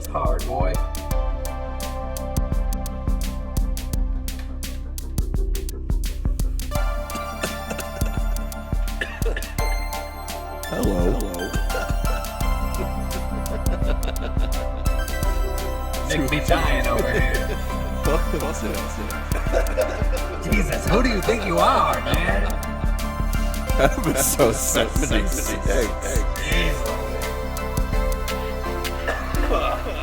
hard, boy. Hello. Nick be dying over here. What's it? Jesus, who do you think you are, man? Episode 76.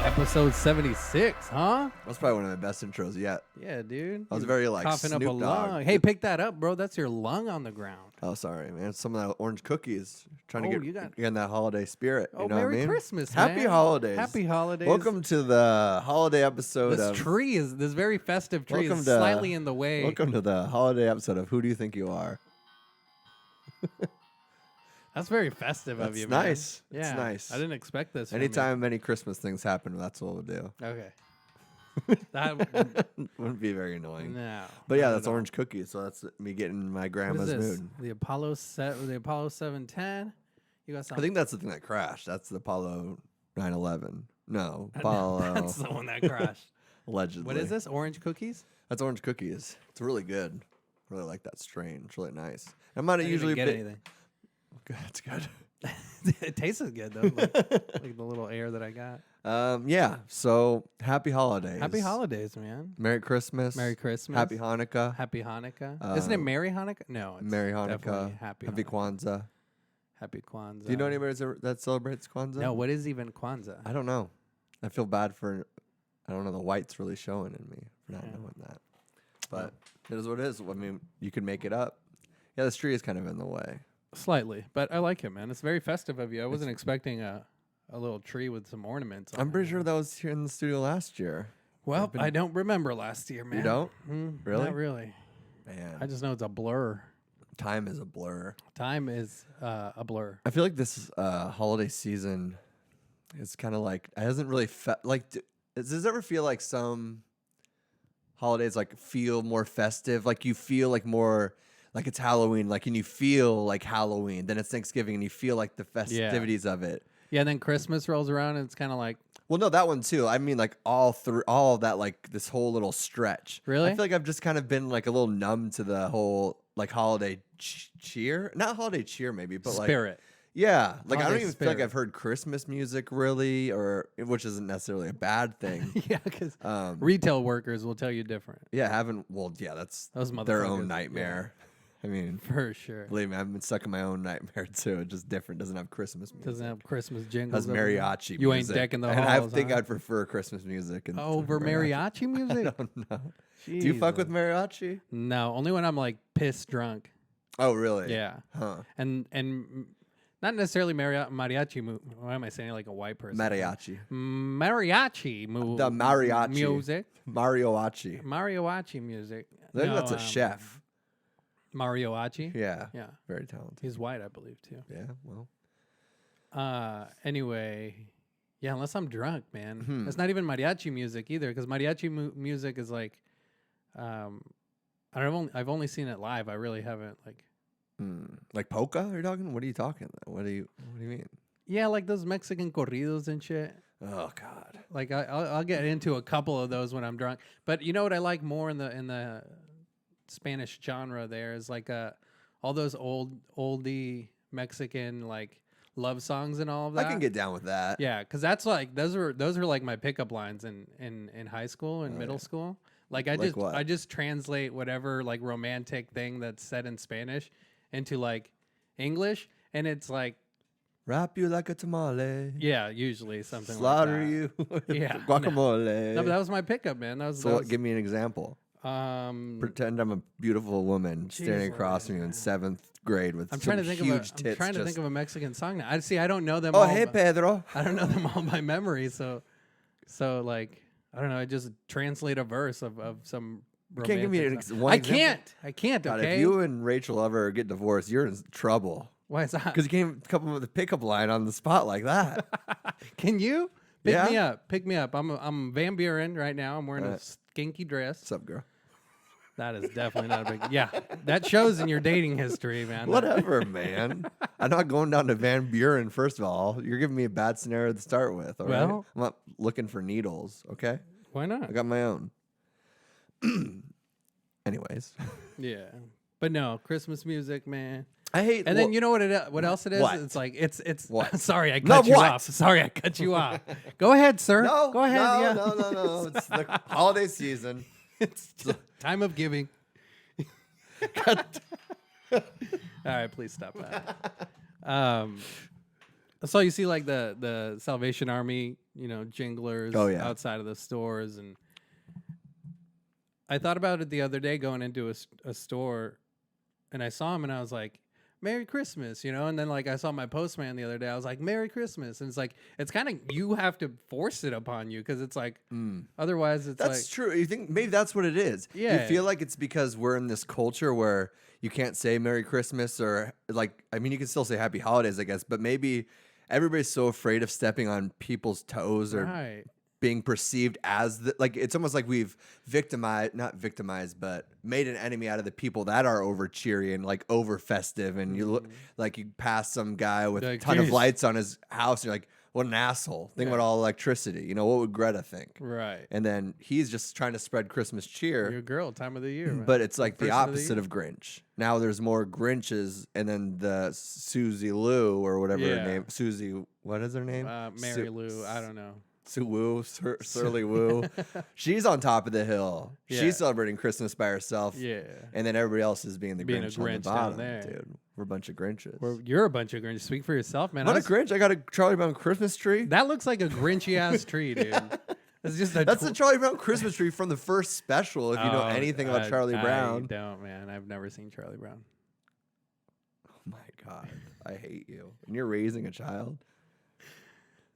Episode 76, huh? That's probably one of the best intros yet. Yeah, dude. I was very like coughing up a Snoop Dogg. lung. Hey, pick that up, bro. That's your lung on the ground. Oh, sorry, man. Some of that orange cookies. Trying to you get in that holiday spirit. Oh, You know what I Merry mean? Christmas, Happy man. holidays. Happy holidays. Welcome to the holiday episode This of. tree is this very festive tree Welcome is to- slightly in the way. Welcome to the holiday episode of Who Do You Think You Are? That's very festive of That's you, man. nice. Yeah, It's nice. I didn't expect this. from you. Anytime any Christmas things happen, that's what we'll do. Okay. That Wouldn't be very annoying. no. But yeah, not that's at all. orange cookies. So that's me getting in my What grandma's is this? mood. The Apollo 710. You got I something? think that's the thing that crashed. That's the Apollo 9/11. No, Apollo. That's the one that crashed. Allegedly. What is this? Orange cookies? That's orange cookies. It's really good. Really like that strain. It's really nice. I'm not I didn't usually even get anything. That's good. It tastes good though, like the little air that I got. Yeah. So happy holidays. Happy holidays, man. Merry Christmas. Merry Christmas. Happy Hanukkah. Happy Hanukkah. Isn't it Merry Hanukkah? No, it's Merry definitely Hanukkah. Happy Happy Hanukkah. Kwanzaa. Happy Kwanzaa. Do you know anybody that celebrates Kwanzaa? No, what is even Kwanzaa? I don't know. I feel bad for. I don't know. The white's really showing in me for not Yeah. knowing that. But it is what it is. I mean, you can make it up. Yeah, this tree is kind of in the way. Slightly, but I like it, man. It's very festive of you. I wasn't expecting a little tree with some ornaments on I'm it, pretty man. sure that was here in the studio last year. Well, I don't remember last year, man. You don't? Really? Not really. Man, I just know it's a blur. time is a blur. Time is a blur. I feel like this holiday season is kind of like it hasn't really like. Does it ever feel like some holidays like feel more festive? Like you feel like more like it's Halloween, like and you feel like Halloween. Then it's Thanksgiving, and you feel like the festivities of it. Yeah, and then Christmas rolls around and it's kind of like, Well, no, that one too. I mean, like all of that, like this whole little stretch. Really? I feel like I've just kind of been like a little numb to the whole like holiday cheer, not holiday cheer maybe, but like spirit. yeah, like I don't Holiday even feel like spirit. I've heard Christmas music really, or which isn't necessarily a bad thing. Yeah, because Um, retail workers will tell you different. yeah, haven't. Well, yeah, that's Those their motherfuckers, own yeah. nightmare. I mean, For sure. believe me, I've been stuck in my own nightmare too. It's just different. Doesn't have Christmas music. Doesn't have Christmas jingles. Has over there. mariachi. You ain't music. decking the and halls. I think huh? I'd prefer Christmas music and Over mariachi music? I don't know. Do you fuck with mariachi? No, only when I'm like pissed drunk. Oh, really? Yeah, Huh. and not necessarily mariachi. Why am I saying it like a white person? Mariachi. Mariachi The mariachi. music. Marioachi. Mariachi music. I think No, that's a chef. Marioachi. Yeah. Yeah, Very talented. he's white, I believe too. Yeah. Well. Anyway, yeah, unless I'm drunk, man. Hmm. It's not even mariachi music either, because mariachi music is like, I've only seen it live. I really haven't like. Like polka? Are you talking? What are you talking? What do you mean? Yeah, like those Mexican corridos and shit. Oh God. Like I'll get into a couple of those when I'm drunk. But you know what I like more in the Spanish genre? There is like all those oldie Mexican like love songs and all of that. I can get down with that. Yeah, because that's like those were like my pickup lines in high school and middle school. Like what? I just translate whatever like romantic thing that's said in Spanish into like English, and it's like Wrap you like a tamale. yeah, usually something Slaughter like that. you. with Yeah. Guacamole. No, but that was my pickup, man. That was, So give me an example. Pretend I'm a beautiful woman standing across from you in 7th grade with I'm some trying to think huge of tits. I'm trying to think of a Mexican song now. I don't know them Oh, all. hey, Pedro. I don't know them all by memory, so like I don't know. I just translate a verse of some. You can't give me romantic song. one I example? can't. God, Okay. if you and Rachel ever get divorced, you're in trouble. Why is that? Because you can't come up with a pickup line on the spot like that. Can you pick Yeah. me up? I'm Van Buren right now. I'm wearing a skinky dress. What's up, girl? That is definitely not a big. Yeah, that shows in your dating history, man. Whatever, man. I'm not going down to Van Buren. First of all, you're giving me a bad scenario to start with. All right, Well- I'm not looking for needles. Okay, Why not? I got my own. Anyways, Yeah, but no Christmas music, man. I hate. And then you know what else it is? What? It's like it's. What? Sorry, I No, cut you what? off. Sorry, I cut you off. Go ahead, sir. No, Go ahead. No, yeah. no. It's the holiday season. It's time of giving. All right, please stop that. So you see like the Salvation Army, jinglers outside of the stores, and I thought about it the other day going into a store, and I saw him and I was like, Merry Christmas, and then like I saw my postman the other day, I was like, Merry Christmas, and it's like it's kind of you have to force it upon you because it's like otherwise it's That's true. You think maybe that's what it is? Yeah. You feel like it's because we're in this culture where you can't say Merry Christmas or like I mean you can still say Happy Holidays, I guess, but maybe everybody's so afraid of stepping on people's toes or right. being perceived as like it's almost like we've not victimized, but made an enemy out of the people that are over cheery and like over festive. And you look like you pass some guy with a Like, ton of "Jeez." lights on his house, and you're like, what an asshole! Think about all electricity. What would Greta think? Right. And then he's just trying to spread Christmas cheer. Your girl, time of the year. Man. But it's like the Person of opposite year. of Grinch. Now there's more Grinches, and then the Susie Lou or whatever her Yeah. name. Susie, what is her name? Mary Lou. I don't know. Sue Woo, Surly Woo. She's on top of the hill. Yeah. She's celebrating Christmas by herself. Yeah. And then everybody else is being the Being a Grinch on the Grinch down bottom, there. dude. We're a bunch of Grinches. Well, you're a bunch of Grinch. Speak for yourself, man. What a Grinch! I got a Charlie Brown Christmas tree. That looks like a Grinchy ass tree, dude. It's just a That's the Charlie Brown Christmas tree from the first special. If you know Oh, anything about Charlie Brown. I don't, man. I've never seen Charlie Brown. Oh my God, I hate you. And you're raising a child.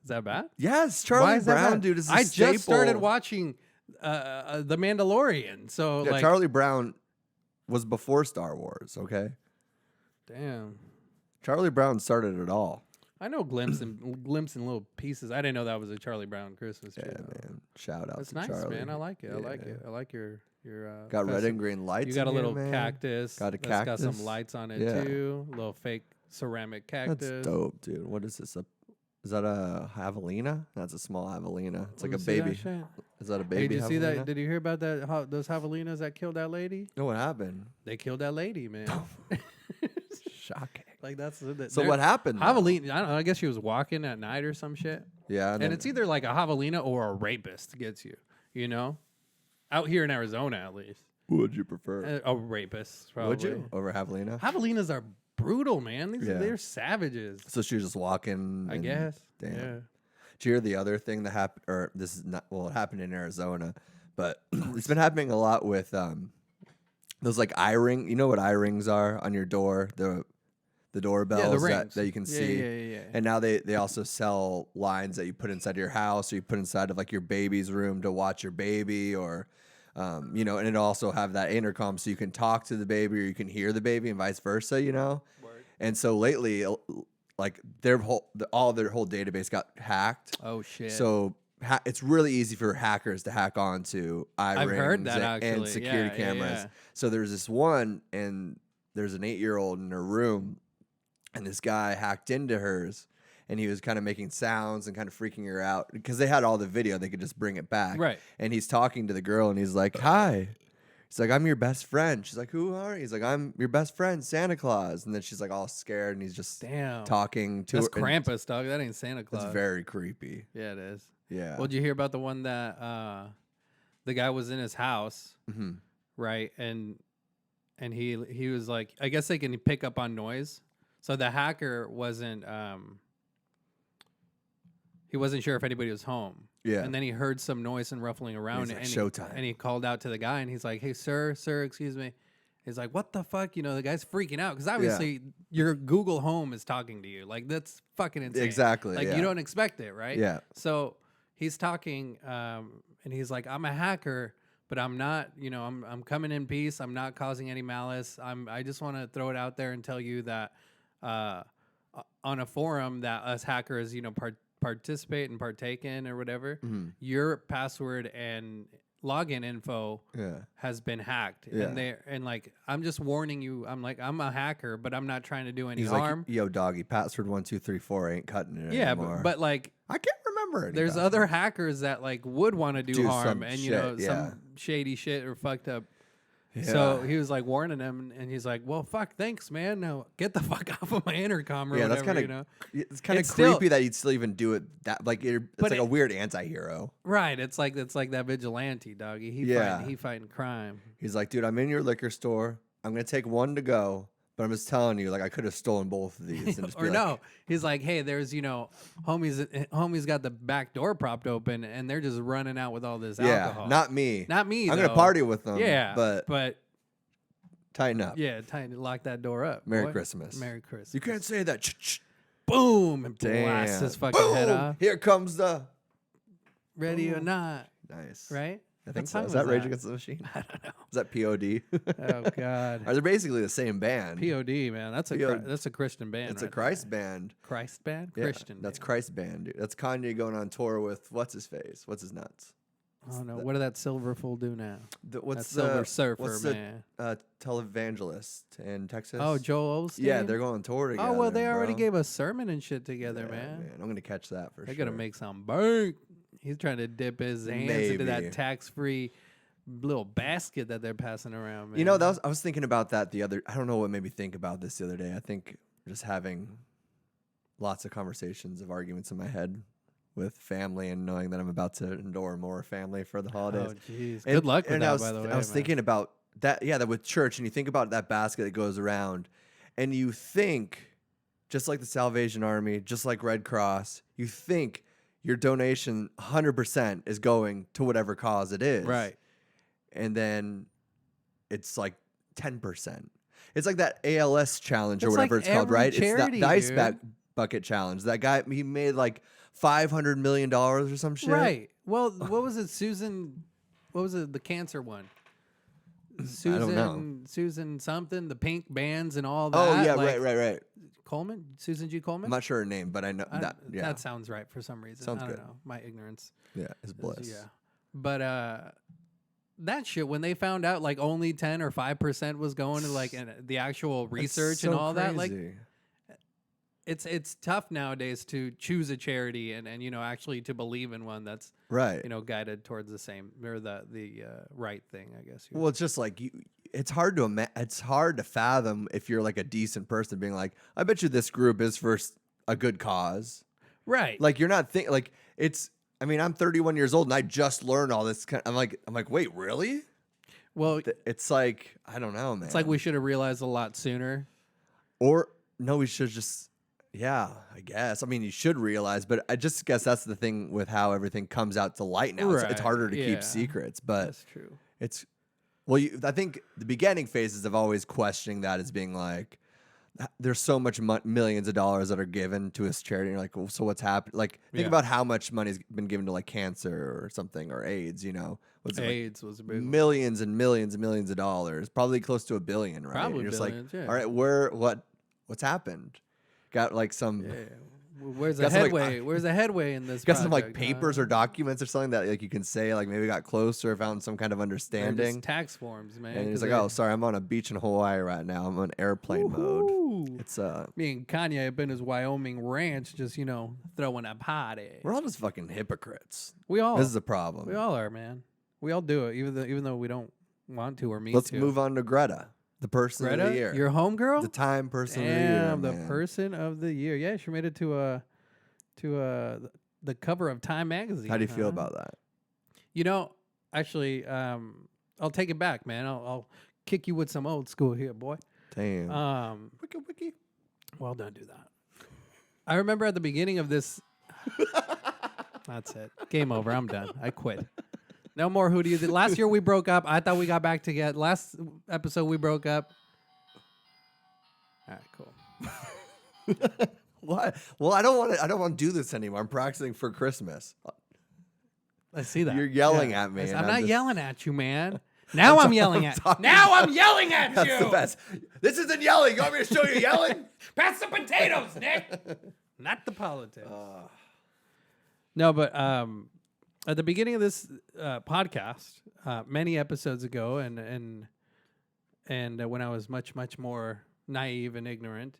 Is that bad? Yes, Why Charlie is that Brown, bad? dude, is a I staple. just started watching The Mandalorian, so Yeah, like, Charlie Brown was before Star Wars. Okay, damn. Charlie Brown started it all. I know glimpse and little pieces. I didn't know that was a Charlie Brown Christmas tree. Yeah, though. man. Shout out That's to nice, Charlie. man. I like it. I like Yeah. it. I like your Got red festive- and green lights. You got a in here, little man. cactus. Got a That's got cactus. some lights on it Yeah. too. A little fake ceramic cactus. That's dope, dude. What is this? Is that a javelina? That's a small javelina. It's like a Let me see that baby. shit. Is that a Hey, baby? did you see that? javelina? Did you hear about that? Those javelinas that killed that lady? No, what happened? They killed that lady, man. Shocking. Like that's So what happened? though? Javelina. I don't know. I guess she was walking at night or some shit. Yeah, And it's either like a javelina or a rapist gets you. Out here in Arizona, at least, Who would you prefer? a rapist. Probably. Would you over javelina? Javelinas are brutal, man. Yeah. They're savages. So she was just walking. I and- guess. Damn. Yeah. Did you hear the other thing that happened? Or this is not. Well, it happened in Arizona, but it's been happening a lot with those like eye ring. You know what eye rings are on your door? The doorbells rings. that you can Yeah, see. yeah. And now they also sell lines that you put inside your house or you put inside of like your baby's room to watch your baby or, and it'll also have that intercom so you can talk to the baby or you can hear the baby and vice versa, Word. And so lately, like all their whole database got hacked. Oh shit. So it's really easy for hackers to hack onto eye I've rings heard that, and actually. security Yeah, cameras. yeah. So there's this one, and there's an 8-year-old in her room, and this guy hacked into hers, and he was kind of making sounds and kind of freaking her out because they had all the video. They could just bring it back. Right. And he's talking to the girl, and he's like, "Hi." He's like, "I'm your best friend." She's like, "Who are you?" He's like, "I'm your best friend, Santa Claus." And then she's like all scared, and he's just Damn. talking to That's her. and Krampus, dog. That ain't Santa Claus. It's very creepy. Yeah, it is. Yeah. Well, did you hear about the one that the guy was in his house, Mm-hmm. right? And he was like, I guess they can pick up on noise. So the hacker wasn't he wasn't sure if anybody was home. Yeah. And then he heard some noise and ruffling around. He's like, and "Showtime." And he called out to the guy, and he's like, "Hey, sir, excuse me." He's like, "What the fuck?" The guy's freaking out because obviously your Google Home is talking to you. Like that's fucking insane. Exactly. Like yeah. you don't expect it, right? Yeah. So he's talking, and he's like, "I'm a hacker, but I'm not. I'm coming in peace. I'm not causing any malice. I just want to throw it out there and tell you that on a forum that us hackers, participate and partake in or whatever, Mm-hmm. your password and login info has been hacked. And like, I'm just warning you. I'm like, I'm a hacker, but I'm not trying to do any harm. Like, yo, doggy, password 1234 ain't cutting it anymore. but like, I can't remember it. There's other hackers that like would want to do harm and some shady shit or fucked up. Yeah. So he was like warning him, and he's like, "Well, fuck, thanks, man. No, get the fuck off of my intercom or whatever." That's kind of, you know? It's kind of creepy that you'd still even do it. That like it's like a weird anti-hero, right? It's like that vigilante doggy. He fighting crime. He's like, dude, I'm in your liquor store. I'm gonna take one to go. But I'm just telling you, like, I could have stolen both of these. And just or no, he's like, hey, there's, homie's got the back door propped open, and they're just running out with all this alcohol. Not me. Not me, I'm going to party with them. Yeah, but tighten up. Yeah, lock that door up. Merry Christmas. Merry Christmas. You can't say that. Boom, and blast his fucking head off. Here comes the... Ready or not. Nice. Right? I think so. Is that Rage Against the Machine? I don't know. Is that POD? Oh God. They're basically the same band. POD, man. That's a Christian band. It's a Christ band. Christ band? Yeah, Christian. That's Christ band, dude. That's Kanye going on tour with what's his face? What's his nuts? Oh no. What did that Silver Fool do now? What's that Silver Surfer, what's man? Televangelist in Texas. Oh, Joel Osteen? Yeah, they're going on tour together. Oh well, they already gave a sermon and shit together, Yeah, man. I'm gonna catch that for sure. They're gonna make some bank. He's trying to dip his hands into that tax-free little basket that they're passing around, man. You know, I was thinking about that I don't know what made me think about this the other day. I think just having lots of conversations of arguments in my head with family and knowing that I'm about to endure more family for the holidays. Oh, jeez. Good luck with that, by the way. I was thinking about that, that with church, and you think about that basket that goes around, and you think, just like the Salvation Army, just like Red Cross, you think your donation 100% is going to whatever cause it is. Right. And then it's like 10%. It's like that ALS challenge or whatever it's called, right? Charity, it's the ice bucket challenge. That guy, he made like $500 million or some shit. Right. Well, what was it, Susan? What was it, the cancer one? I don't know. Susan something, the pink bands and all that. Oh, yeah, like, right. Coleman? Susan G. Coleman? I'm not sure her name, but I know that. Yeah. That sounds right for some reason. Sounds I don't good. know. My ignorance. Yeah, it's bliss. Yeah. But that shit, when they found out like only 10 or 5% was going to like the actual research and all that, like it's tough nowadays to choose a charity and actually to believe in one that's right, guided towards the same or the right thing, I guess. Well, it's just like it's hard to fathom if you're like a decent person being like, I bet you this group is for a good cause, right? Like you're not thinking like it's. I mean, I'm 31 years old and I just learned all this. I'm like, wait, really? Well, it's like, I don't know, man. It's like we should have realized a lot sooner. Or no, we should just, I guess. I mean, you should realize, but I just guess that's the thing with how everything comes out to light now. Right. It's harder to keep secrets, but that's true. I think the beginning phases of always questioning that as being like, there's so much millions of dollars that are given to this charity. And you're like, well, so what's happened? Like, think about how much money's been given to like cancer or something or AIDS. AIDS was a big millions and millions and millions of dollars, probably close to $1 billion, right? Probably you're just billions, like, all right, what's happened? Got like some. Yeah. Where's the headway? Where's the headway in this? Got some like papers or documents or something that like you can say like maybe got closer, found some kind of understanding. Tax forms, man. And he's like, oh, sorry, I'm on a beach in Hawaii right now. I'm on airplane mode. It's me and Kanye have been his Wyoming ranch, just throwing a party. We're all just fucking hypocrites. We all. This is a problem. We all are, man. We all do it, even though we don't want to or mean Let's to. move on to Greta. The person of the year. Your homegirl? The time person of the year. Damn, the person of the year. Yeah, she made it to the cover of Time magazine. How do you feel about that? Actually, I'll take it back, man. I'll kick you with some old school here, boy. Damn. Wiki. Well, don't do that. I remember at the beginning of this. That's it. Game over. I'm done. I quit. No more Who Do You Think. Last year we broke up. I thought we got back together. Last episode we broke up. All right, cool. What? Well, I don't want to do this anymore. I'm practicing for Christmas. I see that. You're yelling at me. I'm not yelling at you, man. Now I'm yelling at you. Now I'm yelling at That's you. the best. This isn't yelling. You want me to show you yelling? Pass the potatoes, Nick. Not the politics. No, but at the beginning of this podcast, many episodes ago, and when I was much more naive and ignorant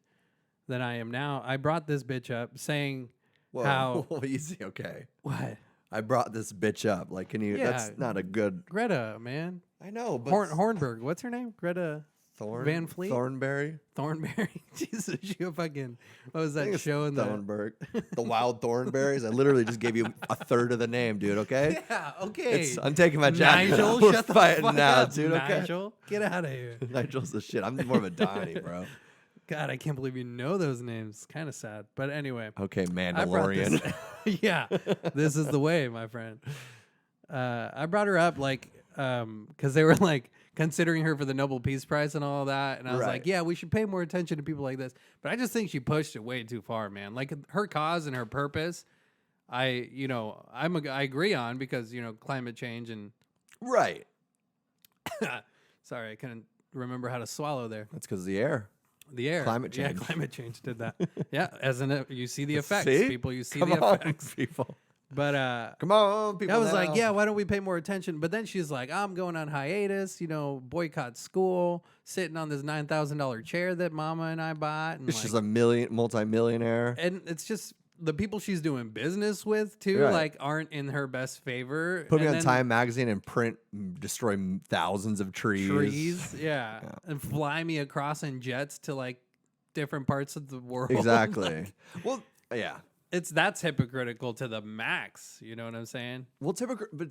than I am now, I brought this bitch up saying Whoa, how easy, okay. what I brought this bitch up. Like, can you? Yeah. That's not a good. Greta, man. I know, but Hornberg. What's her name? Greta Van Fleet? Thornberry. Thornberry. Jesus, she a fucking. What was I think that it's show in the? Thornberg. The Wild Thornberries. I literally just gave you a third of the name, dude. Okay. Yeah. Okay. I'm taking my jacket. Nigel, off. We're shut the fighting fuck now, up, dude. Okay. Nigel, get out of here. Nigel's the shit. I'm more of a Donnie, bro. God, I can't believe you know those names. Kind of sad, but anyway. Okay, I brought this- Mandalorian. Yeah, this is the way, my friend. I brought her up like because they were like considering her for the Nobel Peace Prize and all that, and I was Right. like, yeah, we should pay more attention to people like this. But I just think she pushed it way too far, man. Like her cause and her purpose, I agree on because climate change and Right. sorry, I couldn't remember how to swallow there. That's because of the air. The air, Climate change. Yeah, climate change did that. Yeah, you see the effects, See? people. You see Come the on, effects. people. But Come on, people. I was now. like, yeah, why don't we pay more attention? But then she's like, I'm going on hiatus, boycott school, sitting on this $9,000 chair that mama and I bought. And She's like, a multi-millionaire. and it's just the people she's doing business with too, Right. like aren't in her best favor. Put me And on then Time Magazine and destroy thousands of trees. yeah, and fly me across in jets to like different parts of the world. Exactly. Like, Well, yeah. that's hypocritical to the max. You know what I'm saying? Well, typical, but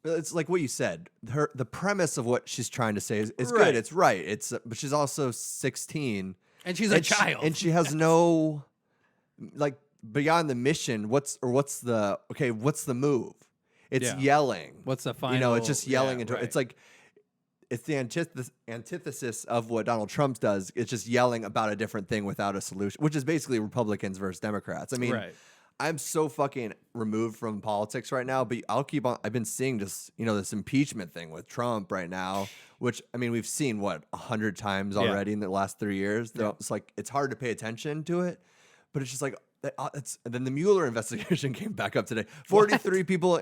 it's like what you said. The premise of what she's trying to say is Right. good. It's right. But she's also 16, And she's a child. and she has no like beyond the mission. What's the move? It's Yeah. yelling. What's the final? It's just yelling yeah, into right. it's like. It's the antithesis of what Donald Trump does. It's just yelling about a different thing without a solution, which is basically Republicans versus Democrats. I mean, Right. I'm so fucking removed from politics right now, but I'll keep on. I've been seeing just this impeachment thing with Trump right now, which I mean we've seen 100 times already in the last 3 years. Yeah. It's like it's hard to pay attention to it, but it's just like and then the Mueller investigation came back up today. 43 people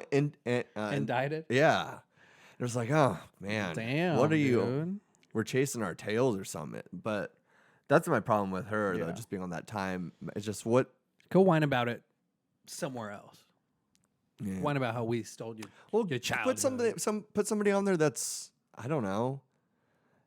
Indicted. Yeah. It was like, oh man, Damn. what are you? Dude. We're chasing our tails or something. But that's my problem with her, Yeah. though, just being on that time. It's just Go whine about it somewhere else. yeah. Whine about how we stole you. Well, your child. put somebody on there that's I don't know.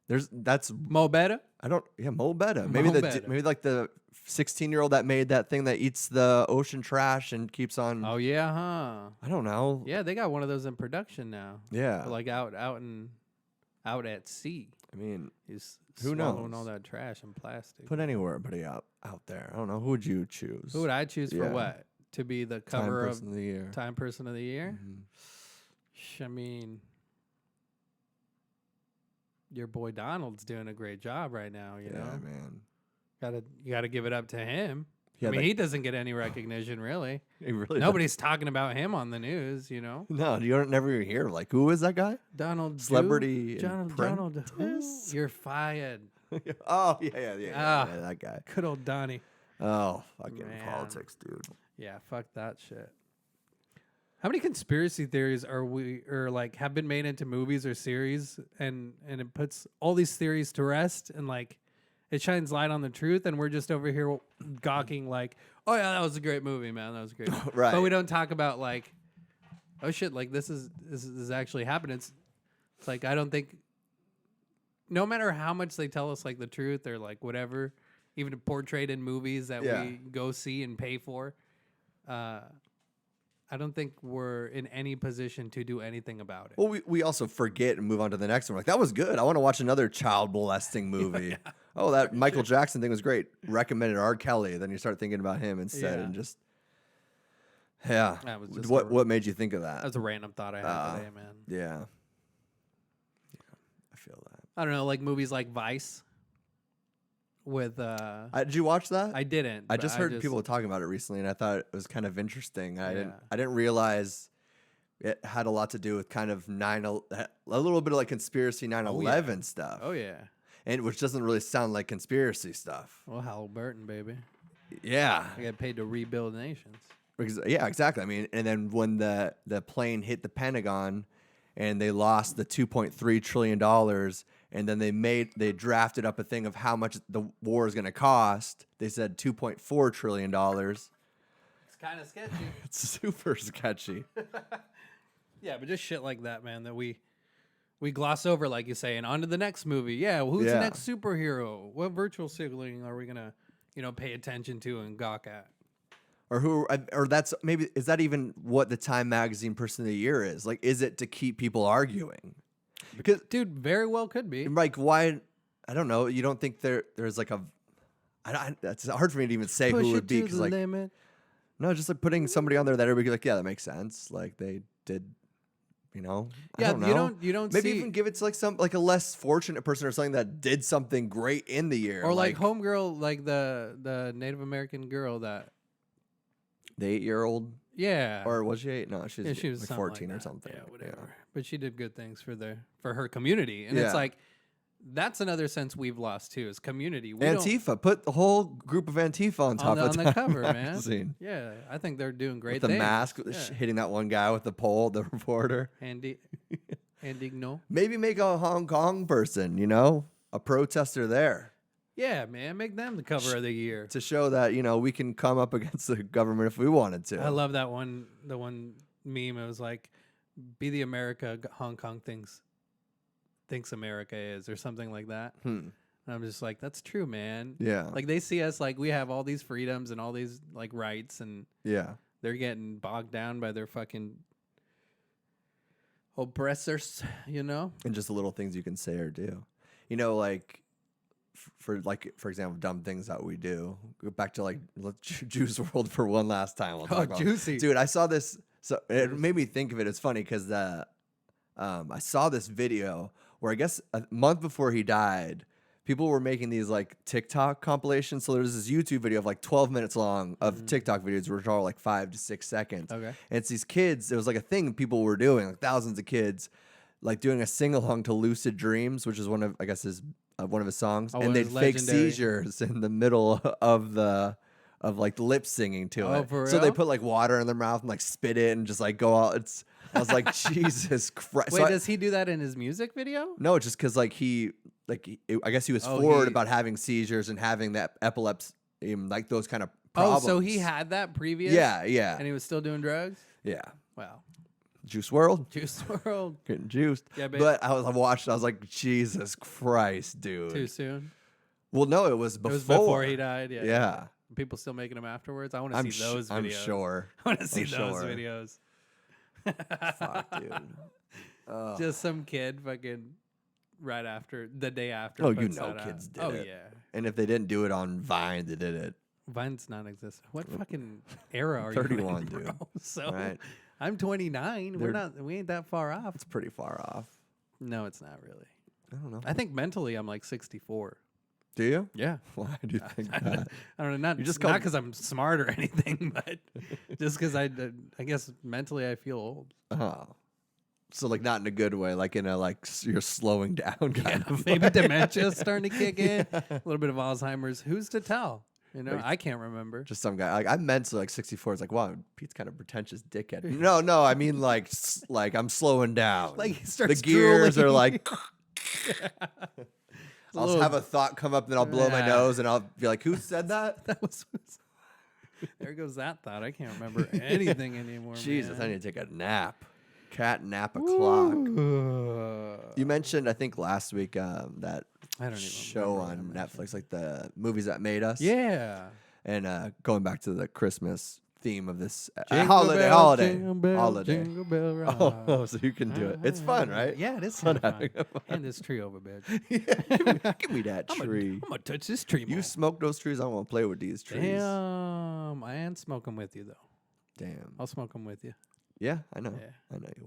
That's Mo better. Mo Betta. Mo Betta. Maybe like the 16-year-old that made that thing that eats the ocean trash and keeps on. Oh yeah, huh? I don't know. Yeah, they got one of those in production now. Yeah. Like out at sea. I mean, He's Who swallowing knows? all that trash and plastic. put anybody out there. I don't know. Who would you choose? Who would I choose for Yeah. what? To be the Time cover of Person of the Year. Time Person of the Year? Mhm. I mean, your boy Donald's doing a great job right now. You Yeah, know, man. you gotta give it up to him. Yeah, I mean, he doesn't get any recognition really. he really Nobody's talking about him on the news. You know, No, you don't never even hear like who is that guy? Donald Celebrity Donald who? Apprentice? You're fired. Oh yeah, Ah. that guy. Good old Donnie. Oh, fucking Man. politics, dude. Yeah, fuck that shit. How many conspiracy theories have been made into movies or series and it puts all these theories to rest and like it shines light on the truth and we're just over here gawking like, oh yeah, that was a great movie, man. That was a great. Movie. Right. But we don't talk about like, oh shit, like this is actually happening. It's like I don't think no matter how much they tell us like the truth or like whatever, even portrayed in movies that Yeah. we go see and pay for, I don't think we're in any position to do anything about it. Well, we also forget and move on to the next one. Like that was good. I want to watch another child molesting movie. Oh, that Michael Jackson thing was great. Recommended R. Kelly. Then you start thinking about him instead, Yeah. and just yeah. That was just What made you think of that? That was a random thought I had today, man. Yeah. I feel that. I don't know, like movies like Vice with Did you watch that? I didn't. I but just heard people talking about it recently, and I thought it was kind of interesting. I Yeah. didn't realize it had a lot to do with kind of a little bit of like conspiracy 9/11 stuff. Oh yeah. And which doesn't really sound like conspiracy stuff. Well, Halliburton, baby. Yeah. I got paid to rebuild nations. Yeah, exactly. I mean, and then when the plane hit the Pentagon, and they lost the $2.3 trillion, and then they drafted up a thing of how much the war is going to cost. They said $2.4 trillion. It's kind of sketchy. It's super sketchy. Yeah, but just shit like that, man, that we gloss over, like you say, and on to the next movie. Yeah, well, who's the next superhero? What virtual sibling are we gonna, pay attention to and gawk at? Or that's maybe, is that even what the Time Magazine Person of the Year is? Like, is it to keep people arguing? Because, Dude, very well could be. like, why? I don't know. You don't think there's like a? It's hard for me to even say Push who it it would be to because the like limit. no, just like putting somebody on there that everybody could be like, yeah, that makes sense. Like they did, I Yeah, don't know. you don't maybe see, even give it to like a less fortunate person or something that did something great in the year, or like homegirl, like the Native American girl that. the 8-year-old, Yeah. or was she 8? No, Yeah, she was like something 14 like or that. something. Yeah, whatever. But she did good things for her community, and Yeah. it's like that's another sense we've lost too is community. We don't- Antifa, put the whole group of Antifa on top of on the Time cover, Magazine. man. Yeah, I think they're doing great With the things. mask, Yeah. hitting that one guy with the pole, the reporter. Andy no. Maybe make a Hong Kong person, a protester there. Yeah, man, make them the cover of the year. To show that we can come up against the government if we wanted to. I love that one. The one meme. It was like, "Be the America Hong Kong thinks America is," or something like that. And I'm just like, that's true, man. Yeah. Like they see us like we have all these freedoms and all these like rights, and Yeah. they're getting bogged down by their fucking oppressors. And just the little things you can say or do. Like for example, dumb things that we do. Go back to like Juice World for one last time. We'll talk about. Juicy. Dude, I saw this. So it made me think of it. It's funny because I saw this video where I guess a month before he died, people were making these like TikTok compilations. So there's this YouTube video of like 12 minutes long of TikTok videos, which are like 5 to 6 seconds. Okay. And it's these kids. It was like a thing people were doing, like thousands of kids, like doing a sing along to "Lucid Dreams," which is one of his songs, Oh, and it they'd was fake legendary. seizures in the middle of like lip singing to Oh, it. for So they real? put like water in their mouth and like spit it and just like go out. I was like, Jesus Christ. Wait, So does he do that in his music video? no, just because like I guess he was Oh, forward he- about having seizures and having that epilepsy, like those kind of Oh, problems. so he had that previous? Yeah. And he was still doing drugs? Yeah. Wow. Juice World. Juice World. Getting juiced. Yeah, but I watched, I was like, Jesus Christ, dude. Too soon? Well, no, it was before. It was before he died? Yeah. Yeah. People still making them afterwards? I want to I'm see those videos. I'm sure. I want to see I'm those sure. videos. Fuck, dude. Ugh. Just some kid fucking the day after. Oh, puts that kids out. did Oh, it. yeah. And if they didn't do it on Vine, they did it. Vine's non-existent. What fucking era are 31, you in, bro? dude. So Right? I'm 29. We ain't that far off. It's pretty far off. No, it's not really. I don't know. I think mentally I'm like 64. Do you? Yeah. Why do you think I that? don't know. Not You just not called- because I'm smart or anything, but just because I guess mentally I feel old. Oh. So like not in a good way, like in a you're slowing down kind of Maybe way. dementia's starting to kick in. A little bit of Alzheimer's. Who's to tell? I can't remember. Just some guy. Like I'm mentally like 64. It's like, wow, Pete's kind of pretentious dickhead. No, I mean like I'm slowing down. Like he the starts gears drooling. are like. a I'll little- have a thought come up, then I'll blow my Yeah. nose, and I'll be like, "Who said that?" That was. There goes that thought. I can't remember anything anymore. Jesus, I man. need to take a nap. Cat nap o'clock. Ooh. You mentioned, I think last week, that I don't even show remember on what I Netflix, like the movies that made us. Yeah. And going back to the Christmas theme of this Jingle holiday, bell, holiday, jingle bell, holiday. Jingle bell rock. Oh, so you can do it. It's fun, right? Yeah, it is Fun kind of fun. having fun. Hand this tree over, bitch. Give me that tree. I'm gonna touch this tree. You more. smoke those trees. I want to play with these trees. Damn, I ain't smoking with you though. Damn. I'll smoke them with you. Yeah, I know. Yeah. I know you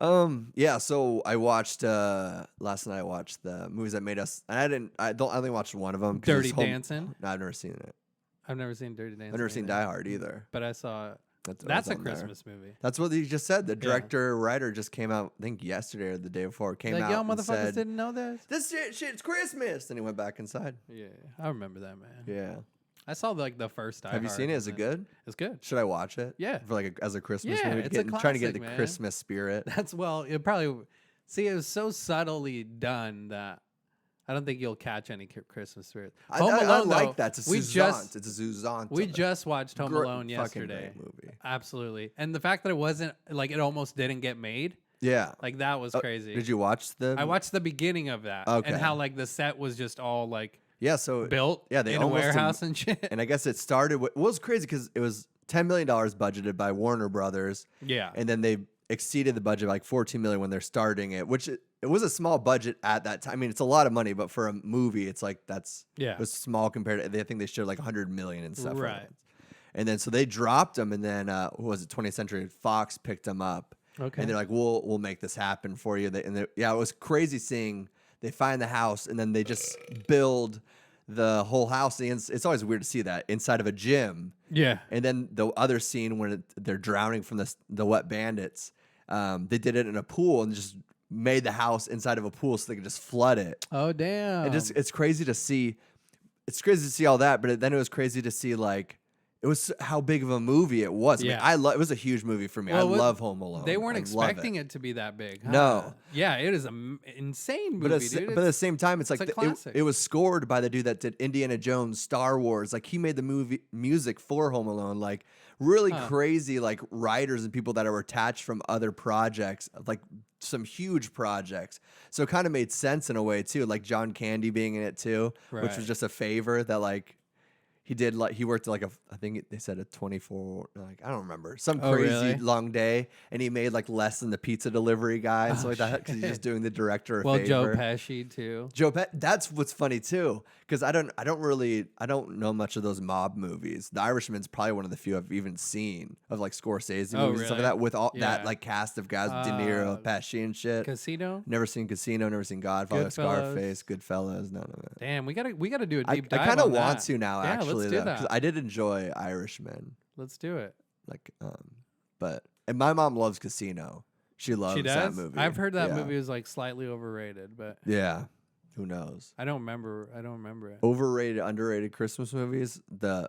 will. Yeah. So I watched last night. I watched the movies that made us. And I only watched one of them. Dirty Dancing. No, I've never seen it. I've never seen Dirty Dancing. I've never seen either. Die Hard either. But I saw. That's That's a on there. Christmas movie. That's what he just said. The director writer just came out. I think yesterday or the day before came Like, out. yo, and motherfuckers said, didn't know this. This shit's Christmas. Then he went back inside. Yeah, I remember that, man. Yeah. I saw like the first. Have you seen it? Is it good? It's good. Should I watch it? Yeah. For like as a Christmas Yeah, movie, it's a trying to get classic, the man. Christmas spirit. That's it probably. See, it was so subtly done that I don't think you'll catch any Christmas spirit. Home I Alone, like though, that. It's a we Suzanne. It's a Suzanne. we just watched Home Alone fucking yesterday. great movie. Absolutely, and the fact that it wasn't like it almost didn't get made, Yeah. like that was crazy. Did you watch the? I watched the beginning of that, Okay. and how like the set was just all like Yeah. So built, Yeah, they in a almost warehouse and shit. and I guess it started. It was crazy because it was $10 million budgeted by Warner Brothers, Yeah, and then they exceeded the budget by like 14 million when they're starting it, which it was a small budget at that time. I mean, it's a lot of money, but for a movie, it's like it was small compared to. I think they showed like 100 million and stuff. Right. And then so they dropped them, and then who was it? 20th Century Fox picked them up. Okay. And they're like, we'll make this happen for you. Yeah, it was crazy seeing they find the house and then they just build the whole house. It's always weird to see that inside of a gym. yeah, And then the other scene when they're drowning from the wet bandits, they did it in a pool and just made the house inside of a pool so they could just flood it. oh damn, It's crazy to see. It's crazy to see all that, but then it was crazy to see like it was how big of a movie it was. Yeah. I mean, it was a huge movie for me. Well, I love Home Alone. They weren't I love expecting it to be that big. Huh? No. Yeah, it is an insane movie, But, dude. but at the same time, it's like a classic. it was scored by the dude that did Indiana Jones, Star Wars. Like he made the movie music for Home Alone. Like really crazy, like writers and people that are attached from other projects, like some huge projects. So it kind of made sense in a way too. Like John Candy being in it too, which Right. was just a favor that like. He did like he worked like I think they said a 24 like I don't remember some crazy really? long day, and he made like less than the pizza delivery guy and stuff like that because he's just doing the director a favor. Joe Pesci too. That's what's funny too, because I don't know much of those mob movies. The Irishman's probably one of the few I've even seen of like Scorsese movies and stuff like really? that with all that Yeah. like cast of guys, De Niro, Pesci and shit. Casino. Never seen Casino, never seen Godfather, Goodfellas. Scarface, Goodfellas, none of it. Damn, we gotta do a I deep dive. kind of on want that. to now, Yeah, actually, let's do though, 'cause that. I did enjoy Irishman, Let's do it. like, and my mom loves Casino. She loves She that does. movie. I've heard that Yeah. movie was like slightly overrated, but Yeah, who knows? I don't remember it. Overrated, underrated Christmas movies. The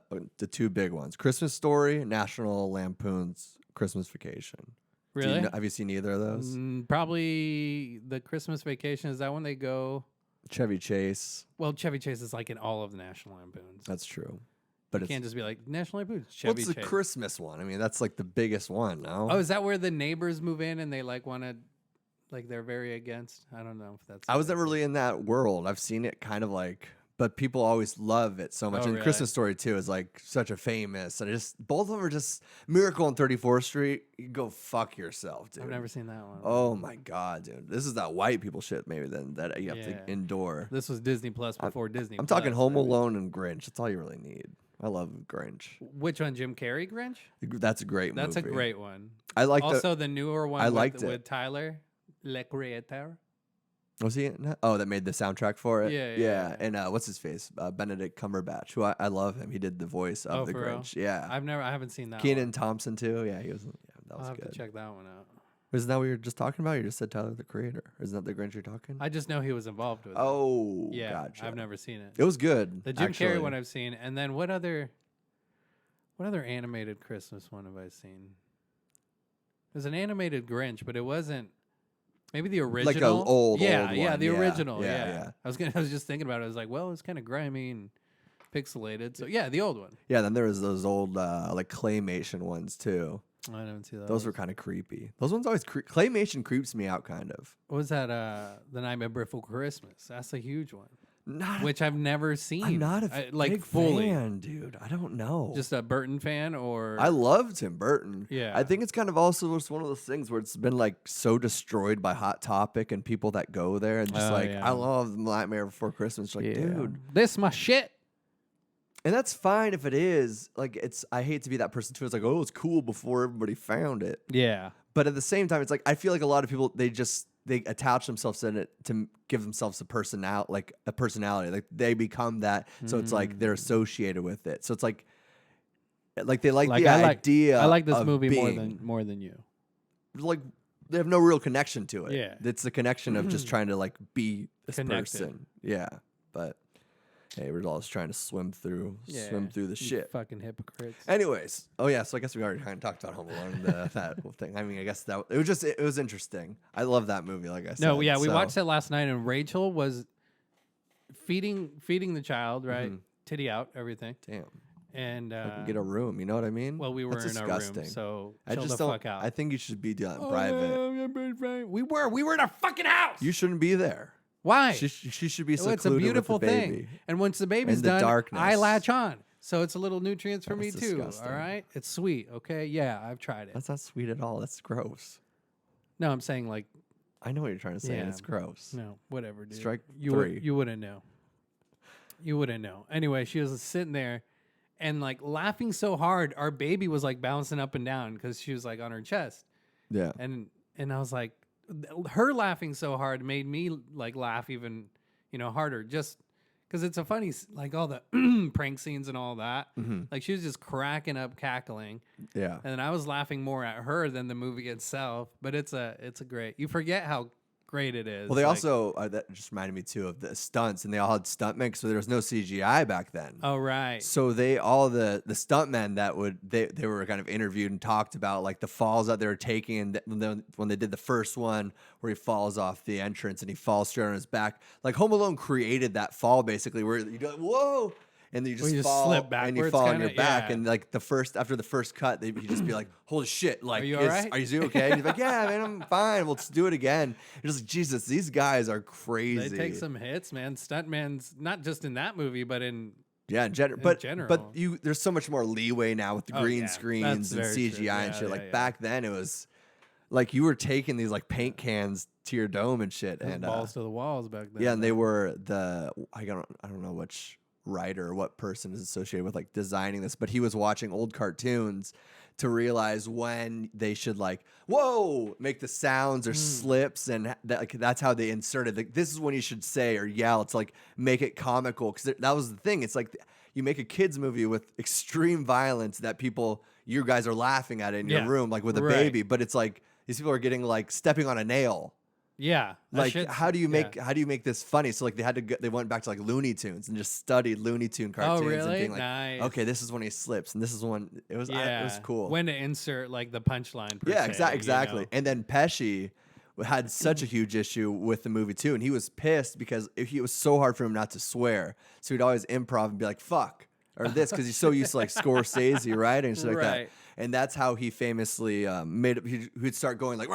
two big ones: Christmas Story, National Lampoon's Christmas Vacation. Really? Have you seen either of those? Probably the Christmas Vacation. Is that when they go? Chevy Chase. Well, Chevy Chase is like in all of the National Lampoons. That's true, but You it's can't just be like National Lampoons. Chevy what's the Chase. Christmas one? I mean, that's like the biggest one. No. Oh, is that where the neighbors move in and they like want to, like they're very against? I don't know if that's. I was never really in that world. I've seen it kind of like, but people always love it so much. Oh, And really? Christmas Story too is like such a famous. And both of them are just Miracle on 34th Street. You go fuck yourself, dude. I've never seen that one. Oh my god, dude! This is that white people shit maybe then that you have Yeah. to endure. This was Disney Plus before Disney. I'm talking Plus, Home baby. Alone and Grinch. That's all you really need. I love Grinch. Which one, Jim Carrey Grinch? That's a great movie. That's a great one. I like Also, the newer one I with, liked it. with Tyler, Le Creator. Was he in that? Oh, that made the soundtrack for it? Yeah. And what's his face? Benedict Cumberbatch, who I love him. He did the voice of the for real? Grinch. Yeah. I haven't seen that. Keenan one. Thompson, too. Yeah, he was. Yeah, that I'll was have good. to check that one out. Isn't that what you were just talking about? You just said Tyler the Creator. Isn't that the Grinch you're talking? I just know he was involved with it. Oh, Yeah, gotcha. I've never seen it. It was good. The Jim actually. Carrey one I've seen, and then what other animated Christmas one have I seen? There's an animated Grinch, but it wasn't. Maybe the original. Like a old yeah, one. the Yeah, original. yeah, Yeah, yeah. I was just thinking about it. I was like, well, it's kind of grimy and pixelated. So yeah, the old one. Yeah, then there was those old like claymation ones too. I didn't see those. Those were kind of creepy. Those ones always claymation creeps me out kind of. What was that? The Nightmare Before Christmas. That's a huge one, Not which I've never seen. I'm not a like big fully. fan, dude. I don't know. Just a Burton fan, or I loved Tim Burton. Yeah. I think it's kind of also just one of those things where it's been like so destroyed by Hot Topic and people that go there and just Oh, like yeah. I love Nightmare Before Christmas. Like, dude. this my shit. And that's fine if it is. Like I hate to be that person too. It's like, oh, it's cool before everybody found it. Yeah, But at the same time, it's like I feel like a lot of people they attach themselves in it to give themselves a personality. Like they become that. So it's like they're associated with it. So it's like they like the idea. I like this of movie being, more than you. like they have no real connection to it. Yeah. It's the connection of just trying to like be this Connected. person. Yeah. But Hey, we're all just trying to swim through the you shit. Fucking hypocrites. Anyways, so I guess we already kind of talked about Home Alone, that whole thing. I mean, I guess it was interesting. I love that movie, like I said. No, yeah, we so- watched it last night, and Rachel was feeding the child, right? Titty out, everything. Damn. And Get a room, you know what I mean? well, we were That's in our disgusting. room, so I chill just the don't. fuck out. I think you should be done private. We were in a fucking house. You shouldn't be there. Why? She should be Well, secluded it's a beautiful with the baby. thing. And once the baby's In the done, darkness. I latch on. So it's a little nutrients for me That's too. disgusting. All right, it's sweet. Okay, yeah, I've tried it. That's not sweet at all. That's gross. No, I'm saying like I know what you're trying to say. Yeah. It's gross. no, whatever, dude. Strike you 3. you wouldn't know. You wouldn't know. Anyway, she was sitting there and like laughing so hard, our baby was like bouncing up and down because she was like on her chest. Yeah. And I was like, her laughing so hard made me like laugh even, harder. Just because it's a funny, like all the prank scenes and all that. Like she was just cracking up, cackling, Yeah. and I was laughing more at her than the movie itself. But it's a great. You forget how great it is. Well, they like- also that just reminded me too of the stunts, and they all had stuntmen, so there was no CGI back then. Oh right. So the stuntmen that they were kind of interviewed and talked about like the falls that they were taking, and then when they did the first one where he falls off the entrance and he falls straight on his back, like Home Alone created that fall basically where you go whoa. And then you just you fall slip and you backwards fall on kinda, your back, yeah. and like after the first cut, he'd just be like, "Holy shit! Like, you all right? are you okay?" And he's like, "Yeah, man, I'm fine. We'll just do it again." You're just like, Jesus, these guys are crazy. They take some hits, man. Stuntman's not just in that movie, but in Yeah, in general. But there's so much more leeway now with the green yeah, screens and that's CGI very true. and Yeah, shit. yeah, Like yeah. back then, it was like you were taking these like paint cans to your dome and shit, those and balls to the walls back then. yeah, and they man. were I don't know which writer or what person is associated with like designing this, but he was watching old cartoons to realize when they should like whoa make the sounds or slips, and that's how they inserted like this is when you should say or yell to like make it comical, because that was the thing. It's like you make a kids movie with extreme violence that you guys are laughing at it in your room like with a right. baby, but it's like these people are getting like stepping on a nail. Yeah. that Like shit's- how do you make yeah. this funny? So like they went back to like Looney Tunes and just studied Looney Tune cartoons and really? being like, Nice. okay, this is when he slips, and this is when it was cool. When to insert like the punchline. per Yeah, se, exactly. you know? And then Pesci had such a huge issue with the movie too, and he was pissed because it was so hard for him not to swear. So he'd always improv and be like, "Fuck." Or this, because he's so used to like Scorsese, right? And shit like that. Right. And that's how he famously made it. He'd start going like,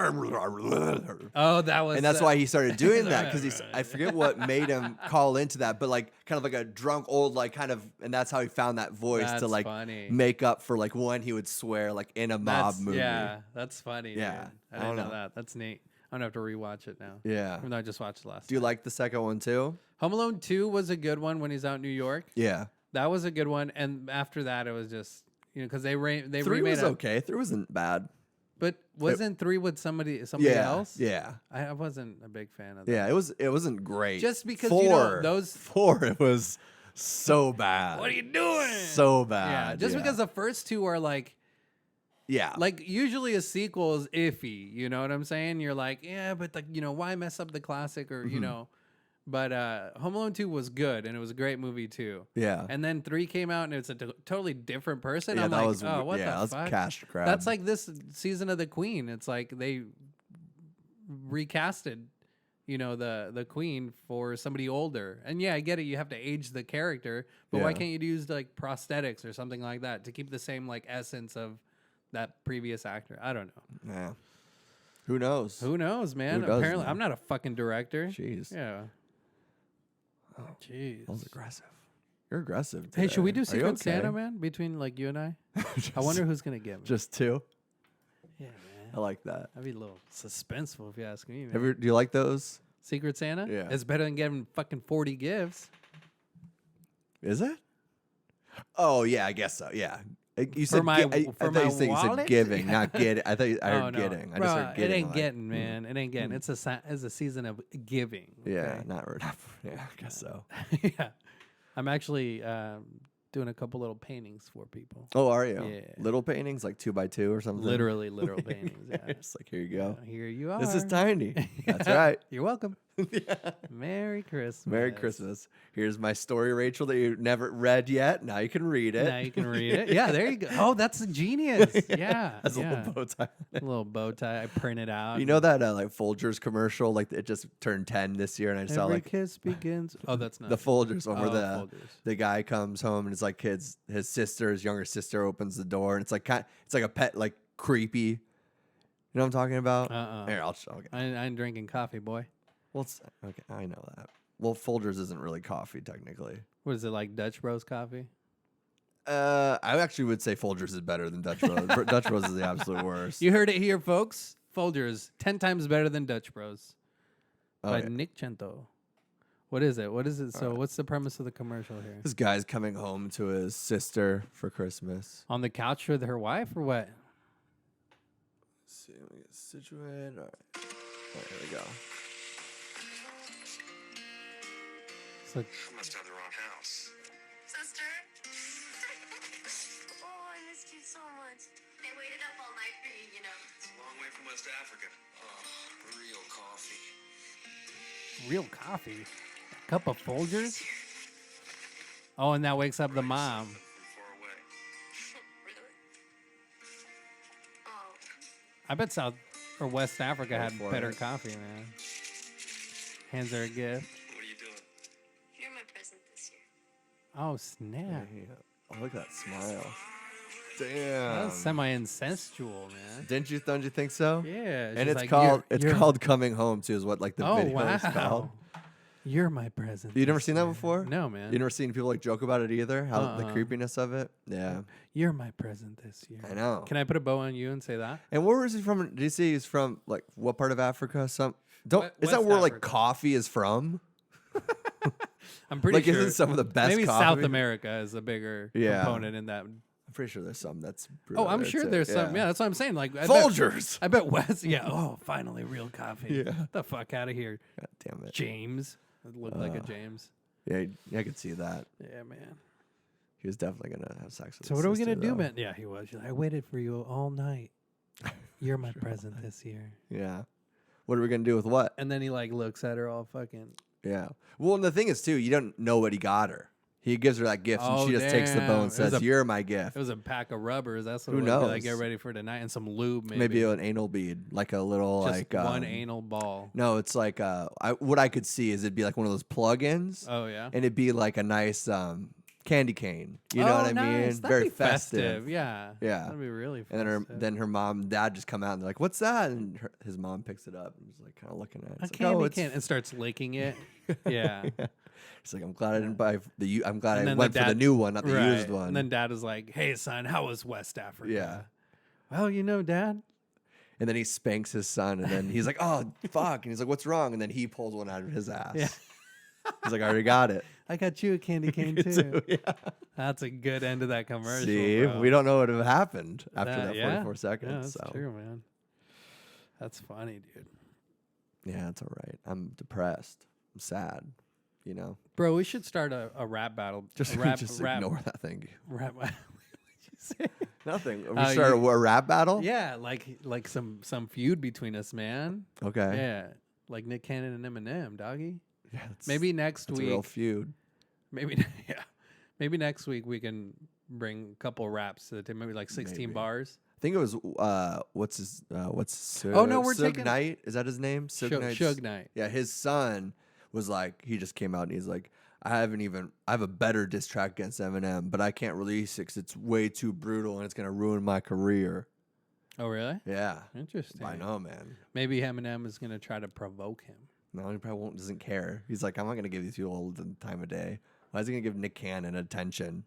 Oh, that was. and that's why he started doing that, because I forget what made him call into that, but like kind of like a drunk old like kind of, and that's how he found that voice to That's like funny. make up for like when he would swear like in a mob movie. Yeah, that's funny. Yeah, dude. I I didn't don't know know. that. That's neat. I'm gonna have to rewatch it now. Yeah. Even though I just watched it last. Do you night. like the second one too? Home Alone 2 was a good one when he's out in New York. Yeah. That was a good one, and after that, it was just because they 3 remade was it. okay. 3 wasn't bad. But wasn't 3 with somebody Yeah. else? Yeah. I wasn't a big fan of that. Yeah. It wasn't great. Just because 4, those. 4 it was so bad. What are you doing? So bad. Yeah, just because the first 2 are like usually a sequel is iffy. You know what I'm saying? You're like, yeah, but like why mess up the classic or But Home Alone 2 was good, and it was a great movie too. Yeah. And then 3 came out, and it's a totally different person. Yeah, I'm that like, was oh, what the that was fuck? cash grab. That's like this season of The Queen. It's like they recasted, the Queen for somebody older. And yeah, I get it. You have to age the character, but why Yeah. can't you use like prosthetics or something like that to keep the same like essence of that previous actor? I don't know. Yeah. Who knows? Who knows, man? Who does Apparently, know? I'm not a fucking director. Jeez. Yeah. Oh, Jeez. that was aggressive. You're aggressive. Hey, should we today. do Are you Secret Santa, okay? man? Between like you and I, Just- I wonder who's gonna get me. Just 2. Yeah, I man. like that. That'd be a little suspenseful if you ask me. Man. Do you like those? Secret Santa? Yeah. It's better than getting fucking 40 gifts. Is it? Oh yeah, I guess so. Yeah. You For said my- I for thought my you said wallet? giving, not getting. I thought I heard Oh, no. getting. I Bruh, just heard getting. It ain't like, getting, man. It ain't getting. It's a season of giving. Yeah, okay? not right. Yeah, I guess so. Yeah. I'm actually doing a couple little paintings for people. Oh, are you? Yeah. Little paintings, like 2x2 or something. Literally, literal paintings. Yeah. It's like here you go. Here you are. This is tiny. That's right. You're welcome. Merry Christmas. Merry Christmas. Here's my story, Rachel, that you never read yet. Now you can read it. Now you can read it. Yeah, there you go. Oh, that's a genius. Yeah. That's a yeah. little bow tie. A little bow tie. I print it out. You know that like Folgers commercial? Like it just turned 10 this year, and I saw Every like kiss begins. Oh, that's not the Folgers one where Folgers. the guy comes home and it's like his younger sister opens the door, and it's like a pet, like creepy. You know what I'm talking about? Here, I'll show. Okay. I ain't drinking coffee, boy. Well, okay, I know that. Well, Folgers isn't really coffee technically. What is it, like Dutch Bros coffee? I actually would say Folgers is better than Dutch Bros. Dutch Bros is the absolute worst. You heard it here, folks. Folgers 10 times better than Dutch Bros. By Okay. Nick Cento. What is it? So what's the premise of the commercial here? This guy's coming home to his sister for Christmas. On the couch with her wife or what? Let's see, let me get situated. All right, here we go. It's like, I must have the wrong house. Sister? Oh, I missed you so much. They waited up all night for you, you know. It's a long way from West Africa. Oh, real coffee. real coffee. A cup of Folgers? Oh, and that wakes up the mom. From far away. Really? Oh. I bet South or West Africa Go had for better it. coffee, man. Hands her a gift. What are you doing? You're my present this year. Oh, snap. Yeah. Oh, look at that smile. That's Damn. semi-incestual, man. Don't you think so? Yeah. And she's it's like, called "You're- called Coming Home too, is what like the Oh, video wow. is called. You're my present. You never this seen that year." before? No, man. You never seen people like joke about it either? How the Uh-uh. creepiness of it? Yeah. You're my present this year. I know. Can I put a bow on you and say that? And where was he from? Did you say he's from like what part of Africa? Is that West where like Africa. coffee is from? I'm pretty Like sure. isn't some of the best maybe coffee? South America is a bigger Yeah. component in that. I'm pretty sure there's some that's Oh, I'm that's sure it. there's some. Yeah, that's what I'm saying. Like Folgers. I bet West. Yeah. Oh, finally, real coffee. Yeah. Get the fuck out of here, God damn it. James. It looked like a James. Yeah, I could see that. Yeah, man. He was definitely gonna have sex with So his what are we sister, gonna do, though. man? Yeah, he was. She's like, I waited for you all night. You're my present this year. Yeah. What are we gonna do with what? And then he like looks at her all fucking. Yeah. Well, and the thing is too, you don't know what he got her. He gives her that gift, and Oh, she just takes the damn. bow It and was says, a- "You're my gift." It was a pack of rubbers. That's what Who it was. Like, knows? get ready for tonight and some lube. Maybe, Maybe an anal bead, like a little just like one anal ball. No, it's like what I could see is it'd be like one of those plug-ins, Oh yeah. and it'd be like a nice candy cane. You know Oh, what I nice. mean? That'd Very be festive. Yeah. Yeah. That'd be really And festive. then her mom and dad just come out and they're like, "What's that?" And his mom picks it up and is like kind of looking at it. a It's like, candy "Oh, it's cane and starts licking it. Yeah. She's like, "I'm glad I didn't buy the. I'm glad And I then went for the dad- new one, not the Right. used one." And then dad is like, "Hey son, how was West Africa?" Yeah. Well, you know, dad. And then he spanks his son, and then he's like, "Oh, fuck!" And he's like, "What's wrong?" And then he pulls one out of his ass. Yeah. He's like, "I already got it." I got you a candy cane too. So, yeah. That's a good end of that commercial. See, bro. we don't know what would have happened after that yeah. 44 seconds. Yeah, that's so true, man. That's funny, dude. yeah, it's all right. I'm depressed. I'm sad. You know, Bro, we should start a rap battle. just a rap, just rap, ignore that thing. rap. What did you say? Nothing. We Oh, start you- a rap battle. Yeah, like some feud between us, man. Okay. Yeah, like Nick Cannon and Eminem, doggy. Yeah, that's- Maybe next that's a real week. feud. Maybe yeah. Maybe next week we can bring a couple raps to the table. Maybe like 16 Maybe. bars. I think it was what's Oh, no, we're Suge taking- Knight. Is that his name? Knight's- Suge Knight. Yeah, his son was like, he just came out and he's like, I have a better diss track against Eminem, but I can't release it because it's way too brutal and it's gonna ruin my career. Oh, really? Yeah, Interesting. I know, man. Maybe Eminem is gonna try to provoke him. No, he probably won't. Doesn't care. He's like, I'm not gonna give these people the time of day. Why is he gonna give Nick Cannon attention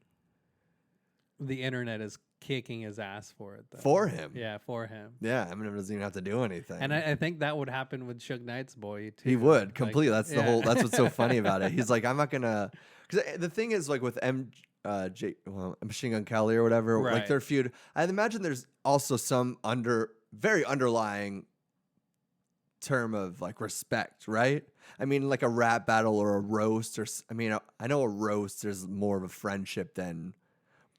The internet is kicking his ass for it, though. for him? Yeah, for him. Yeah, Eminem doesn't even have to do anything. And I think that would happen with Suge Knight's boy too. He would Like, completely. That's the yeah. whole. That's what's so funny about it. He's like, I'm not gonna. Because the thing is, like with Machine Gun Kelly or whatever, like Right. their feud. I'd imagine there's also some very underlying term of like respect, right? I mean, like a rap battle or a roast, I mean, I know a roast. There's more of a friendship than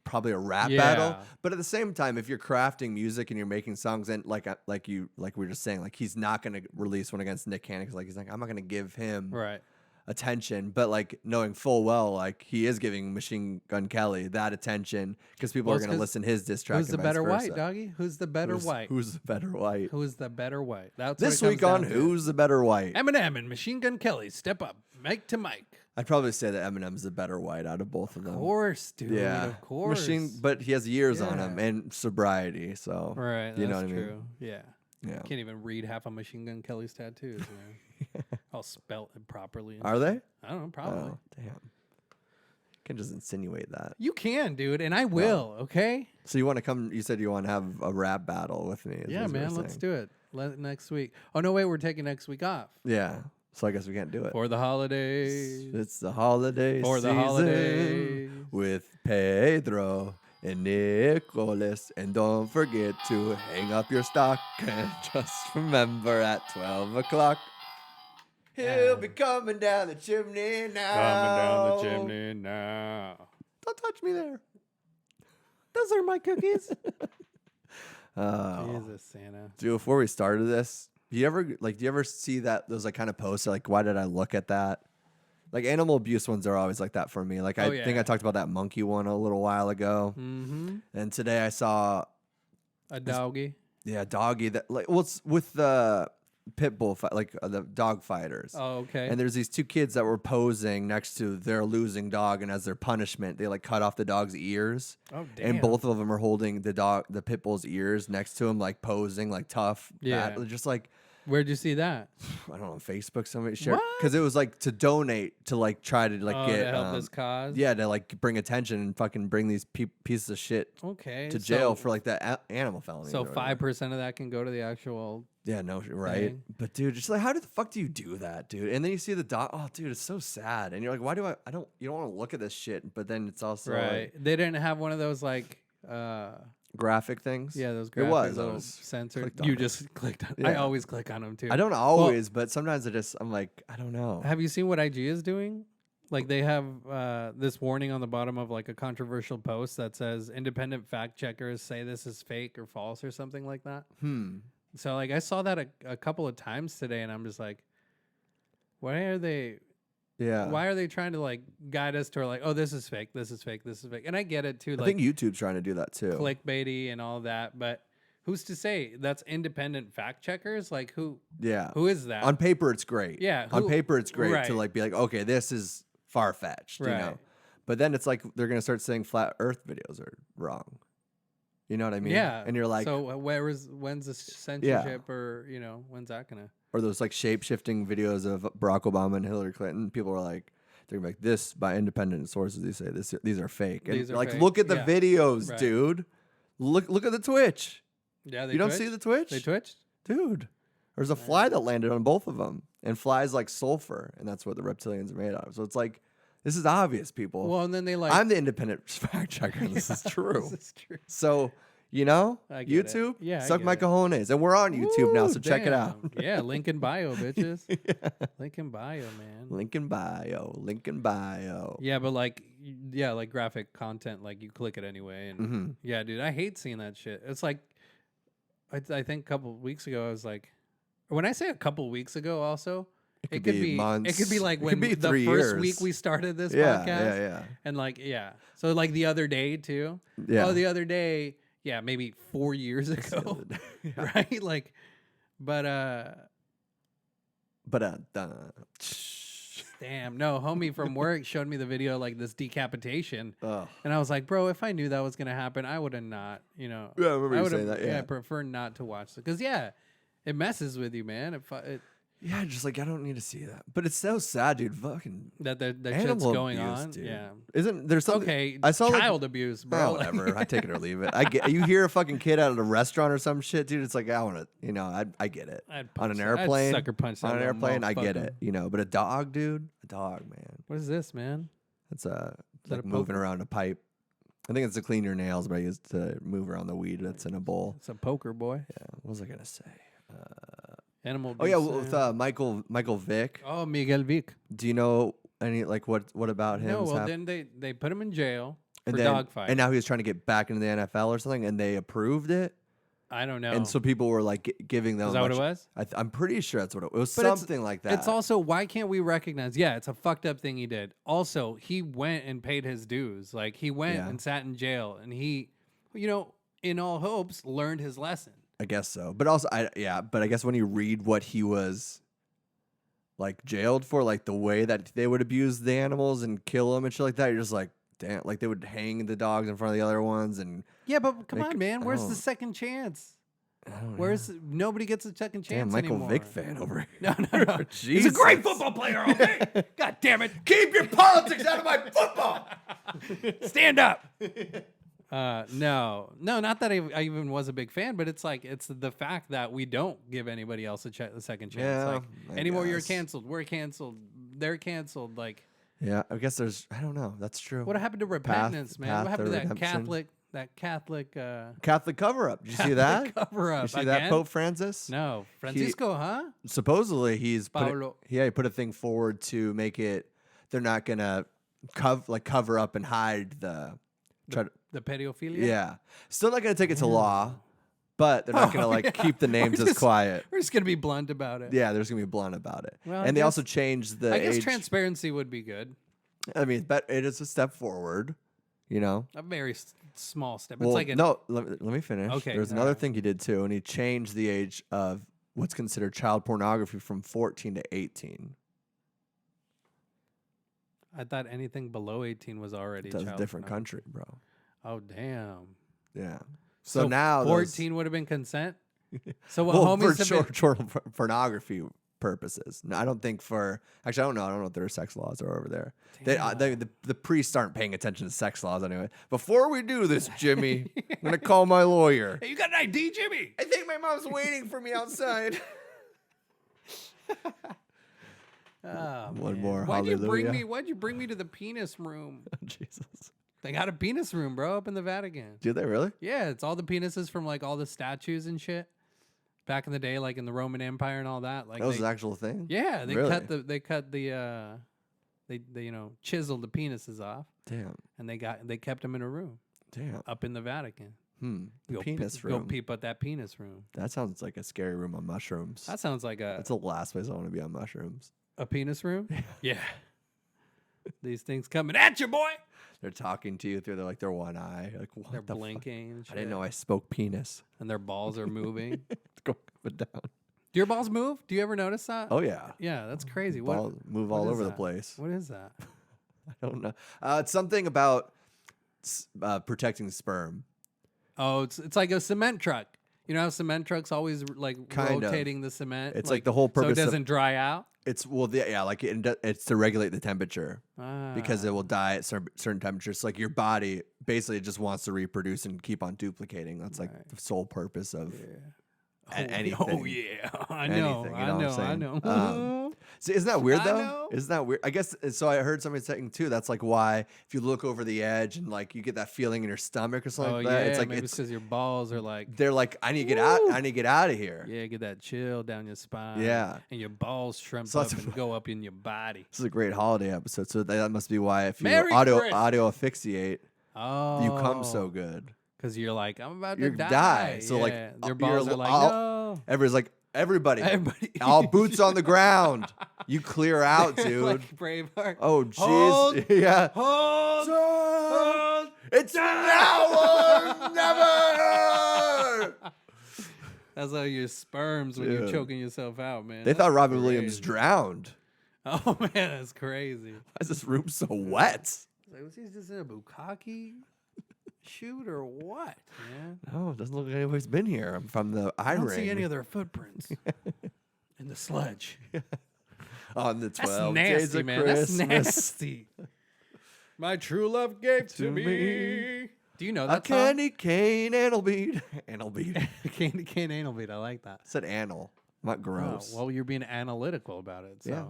probably a rap Yeah. battle. But at the same time, if you're crafting music and you're making songs, and like we were just saying, like he's not gonna release one against Nick Cannon because like he's like I'm not gonna give him Right. attention, but like knowing full well like he is giving Machine Gun Kelly that attention because people Well, are it's gonna 'cause listen to his diss track. Who's the and better vice white, versa. doggy? Who's the better white? Who's the better white? Who's the better white? That's This what it week comes on down to. Who's the Better White? Eminem and Machine Gun Kelly. Step up, mic to mic. I'd probably say that Eminem's the better white out of both of them. Of course, dude. Yeah, Of course. but he has years on Yeah. him and sobriety, so Right. you know that's what I mean? true. Yeah. Yeah. Can't even read half of Machine Gun Kelly's tattoos, man. I'll spell it properly. and Are they? I don't know, probably. Oh, damn. You can just insinuate that. You can, dude, and I will, okay? So you want to come? You said you want to have a rap battle with me. Yeah, man, let's do it. Next week. Oh, no, wait, we're taking next week off. Yeah. So I guess we can't do it. For the holidays. It's the holiday For the season holidays. with Pedro and Nicholas. And don't forget to hang up your stock. And just remember at 12 o'clock, he'll be coming down the chimney now. Coming down the chimney now. Don't touch me there. Those are my cookies. Oh. Jesus, Santa. Dude, before we started this, do you ever see that those like kind of posts like why did I look at that? Like animal abuse ones are always like that for me. Like I think yeah. I talked about that monkey one a little while ago. Mm-hmm. And today I saw A doggy. doggy that like it's with the pit bull fight, like the dog fighters. Oh, okay. And there's these two kids that were posing next to their losing dog, and as their punishment, they like cut off the dog's ears. Oh, damn. And both of them are holding the pit bull's ears next to him, like posing, like tough. Yeah. Just like Where'd you see that? I don't know, Facebook. Somebody shared What? because it was like to donate to like try to like get to help this cause? Yeah, to like bring attention and fucking bring these pieces of shit Okay. to jail for like that animal felony. So 5% of that can go to the actual. Yeah, no, right. thing. But dude, just like how the fuck do you do that, dude? And then you see the dog. Oh, dude, it's so sad. And you're like, why do I don't. You don't want to look at this shit. But then it's also Right. like, They didn't have one of those like. graphic things. Yeah, those It graphic was. I little was censored. clicked on You it. just clicked on. I Yeah. always click on them too. I don't always, but sometimes I'm like, I don't know. Have you seen what IG is doing? Like they have this warning on the bottom of like a controversial post that says independent fact checkers say this is fake or false or something like that. So like I saw that a couple of times today, and I'm just like, why are they? Yeah. Why are they trying to like guide us to like, oh, this is fake, this is fake, this is fake? And I get it too, I like think YouTube's trying to do that too. clickbaity and all that, but who's to say that's independent fact checkers? Like who? Yeah. Who is that? On paper, it's great. Yeah, On who- paper, it's great right. to like be like, okay, this is far fetched, you know. Right. But then it's like they're gonna start saying flat Earth videos are wrong. You know what I mean? Yeah. And you're like, so when's the censorship or when's that gonna? or those like shape shifting videos of Barack Obama and Hillary Clinton. People are like, they're gonna be like, this by independent sources. They say these are fake. And These are like, fake. look at the Yeah. videos, Right. dude. Look at the Twitch. Yeah, they You don't twitched? see the Twitch? They twitched. Dude, there's a fly that landed on both of them, and flies like sulfur, and that's what the reptilians are made out of. So it's like, this is obvious, people. Well, and then they like. I'm the independent fact checker. And this is true. This is true. So, you know, I get it. YouTube, Yeah, I suck get my it. cojones, and we're on YouTube now, Woo, so check it out. damn. Yeah, link in bio, bitches. Link in bio, man. Link in bio. Link in bio. Yeah, but like, like graphic content, like you click it anyway, and Mm-hmm. yeah, dude, I hate seeing that shit. It's like, I think a couple weeks ago, I was like, when I say a couple weeks ago, also, it could be months. It could be like It when could be the 3 first years. week we started this Yeah, podcast, yeah. and like, so like the other day too. Yeah. Oh, the other day, yeah, maybe 4 years ago, right? Like, but damn, no, homie from work showed me the video like this decapitation, Ugh. and I was like, bro, if I knew that was gonna happen, I would have not, Yeah, I remember you would've- saying that, yeah. I prefer not to watch it because it messes with you, man. Yeah, just like I don't need to see that, but it's so sad, dude. Fucking That shit's animal going abuse, on, dude. yeah. Isn't there something? Okay, I saw child abuse, bro. Oh, whatever. I take it or leave it. I get. You hear a fucking kid out at a restaurant or some shit, dude. It's like I want to. I get it. I'd On punch an that- I'd airplane, sucker punch that on an little airplane, I get motherfucker. it. You know, but a dog, dude, a dog, man. What is this, man? It's that like a moving poker? around a pipe. I think it's to clean your nails, but I used to move around the weed that's in a bowl. It's a poker, boy. Yeah. What was I gonna say? Animal. Oh yeah, abuse, with Michael Vick. oh, Miguel Vick. Do you know any like what about him? No, well, then they put him in jail. And for then, dogfight. and now he was trying to get back into the NFL or something, and they approved it. I don't know. And so people were like giving them. Is that what it was? I'm pretty sure that's what it was. But Something like that. It's also, why can't we recognize? Yeah, it's a fucked up thing he did. Also, he went and paid his dues. Like, he went and sat in jail, and he, in all hopes, learned his lesson. I guess so. But also, but I guess when you read what he was like jailed for, like the way that they would abuse the animals and kill them and shit like that, you're just like, damn, like they would hang the dogs in front of the other ones. And yeah, but come on, man. Where's the second chance? Nobody gets a second chance Michael anymore. Vick fan over here. No. He's a great football player, okay? God damn it. Keep your politics out of my football. Stand up. No, not that I even was a big fan, but it's like, it's the fact that we don't give anybody else a second chance. Yeah, like, I anymore, you're guess. canceled. We're canceled. They're canceled. Like, Yeah, I guess I don't know. That's true. what happened to repentance, man? path What happened to to that redemption. Catholic Catholic cover-up. Did you see that? cover-up? You see again? that, Pope Francis? No, Francisco, huh? Supposedly he's Paulo. he put a thing forward to make it. They're not gonna cover up and hide the pedophilia. Yeah, still not gonna take it to law, but they're not gonna keep the names as quiet. We're just gonna be blunt about it. Yeah, there's gonna be blunt about it. Well, and they also changed the I guess age. transparency would be good. I mean, but it is a step forward. A very small step. It's Well, like let me finish. Okay, There's all another right. thing he did too, and he changed the age of what's considered child pornography from 14 to 18. I thought anything below 18 was already That's a child different pornography. country, bro. Oh damn. Yeah. So now 14 would have been consent. So what well, homies for have been, short pornography purposes. No, I don't think actually I don't know what their sex laws are over there. The priests aren't paying attention to sex laws anyway. Before we do this, Jimmy, I'm gonna call my lawyer. Hey, you got an ID, Jimmy? I think my mom's waiting for me outside. Oh, One man. more Why'd hallelujah. you bring me to the penis room? Jesus. They got a penis room, bro, up in the Vatican. Do they really? Yeah, it's all the penises from like all the statues and shit. Back in the day, like in the Roman Empire and all that. Like That was an actual thing? yeah, they Really? cut the chiseled the penises off, Damn. and they kept them in a room Damn. up in the Vatican. The Go penis Go room. peep at that penis room. That sounds like a scary room on mushrooms. That sounds like That's the last place I want to be on mushrooms. a penis room. Yeah. These things coming at you, boy. They're talking to you through their one eye. Like, what They're the fuck? blinking. And I didn't shit. know I spoke penis. And their balls are moving. Go up and down. Do your balls move? Do you ever notice that? Oh yeah. Yeah, that's crazy. Balls move what all is over the that? place. What is that? I don't know. It's something about protecting sperm. Oh, it's like a cement truck. You know how cement trucks always like Kind of. rotating the cement? It's like the whole purpose so it of- doesn't dry out? It's it's to regulate the temperature because it will die at certain temperatures. So, like your body basically just wants to reproduce and keep on duplicating. That's like the sole purpose of anything. Oh yeah, I know, Anything, you know what I'm I know. saying? So isn't that weird I though? know. Isn't that weird? I guess so. I heard somebody saying too. That's like why if you look over the edge and like you get that feeling in your stomach or something Oh like yeah, that, it's like maybe it's because your balls are like, they're like I need to get out. I need to get out of here. yeah, get that chill down your spine. Yeah. and your balls shrimp So up that's- and go up in your body. This is a great holiday episode. So that must be why if you Merry auto Christmas. asphyxiate, Oh, you come so good. because you're like, I'm about You to die. die. So, like, Yeah, you're their balls are like, no. Everybody's like, everybody, Everybody. all boots on the ground. You clear out, dude. like Braveheart. Oh, Hold, jeez. Yeah. hold. It's now or never. That's how your sperms when you're Dude. choking yourself out, man. They That's thought Robin Williams crazy. drowned. Oh man, that's crazy. Why is this room so wet? Like, was he just in a bukkake shoot or what, man? No, it doesn't look like anybody's been here. I'm from the eye I don't ring. see any of their footprints in the sludge. On the That's 12 days nasty, of man. Christmas. That's nasty. My true love gave to me. Do you know A that song? candy cane anal bead. Anal bead. Candy cane anal beat. I like that. I said anal, not Oh, gross. well, you're being analytical about it, so Yeah.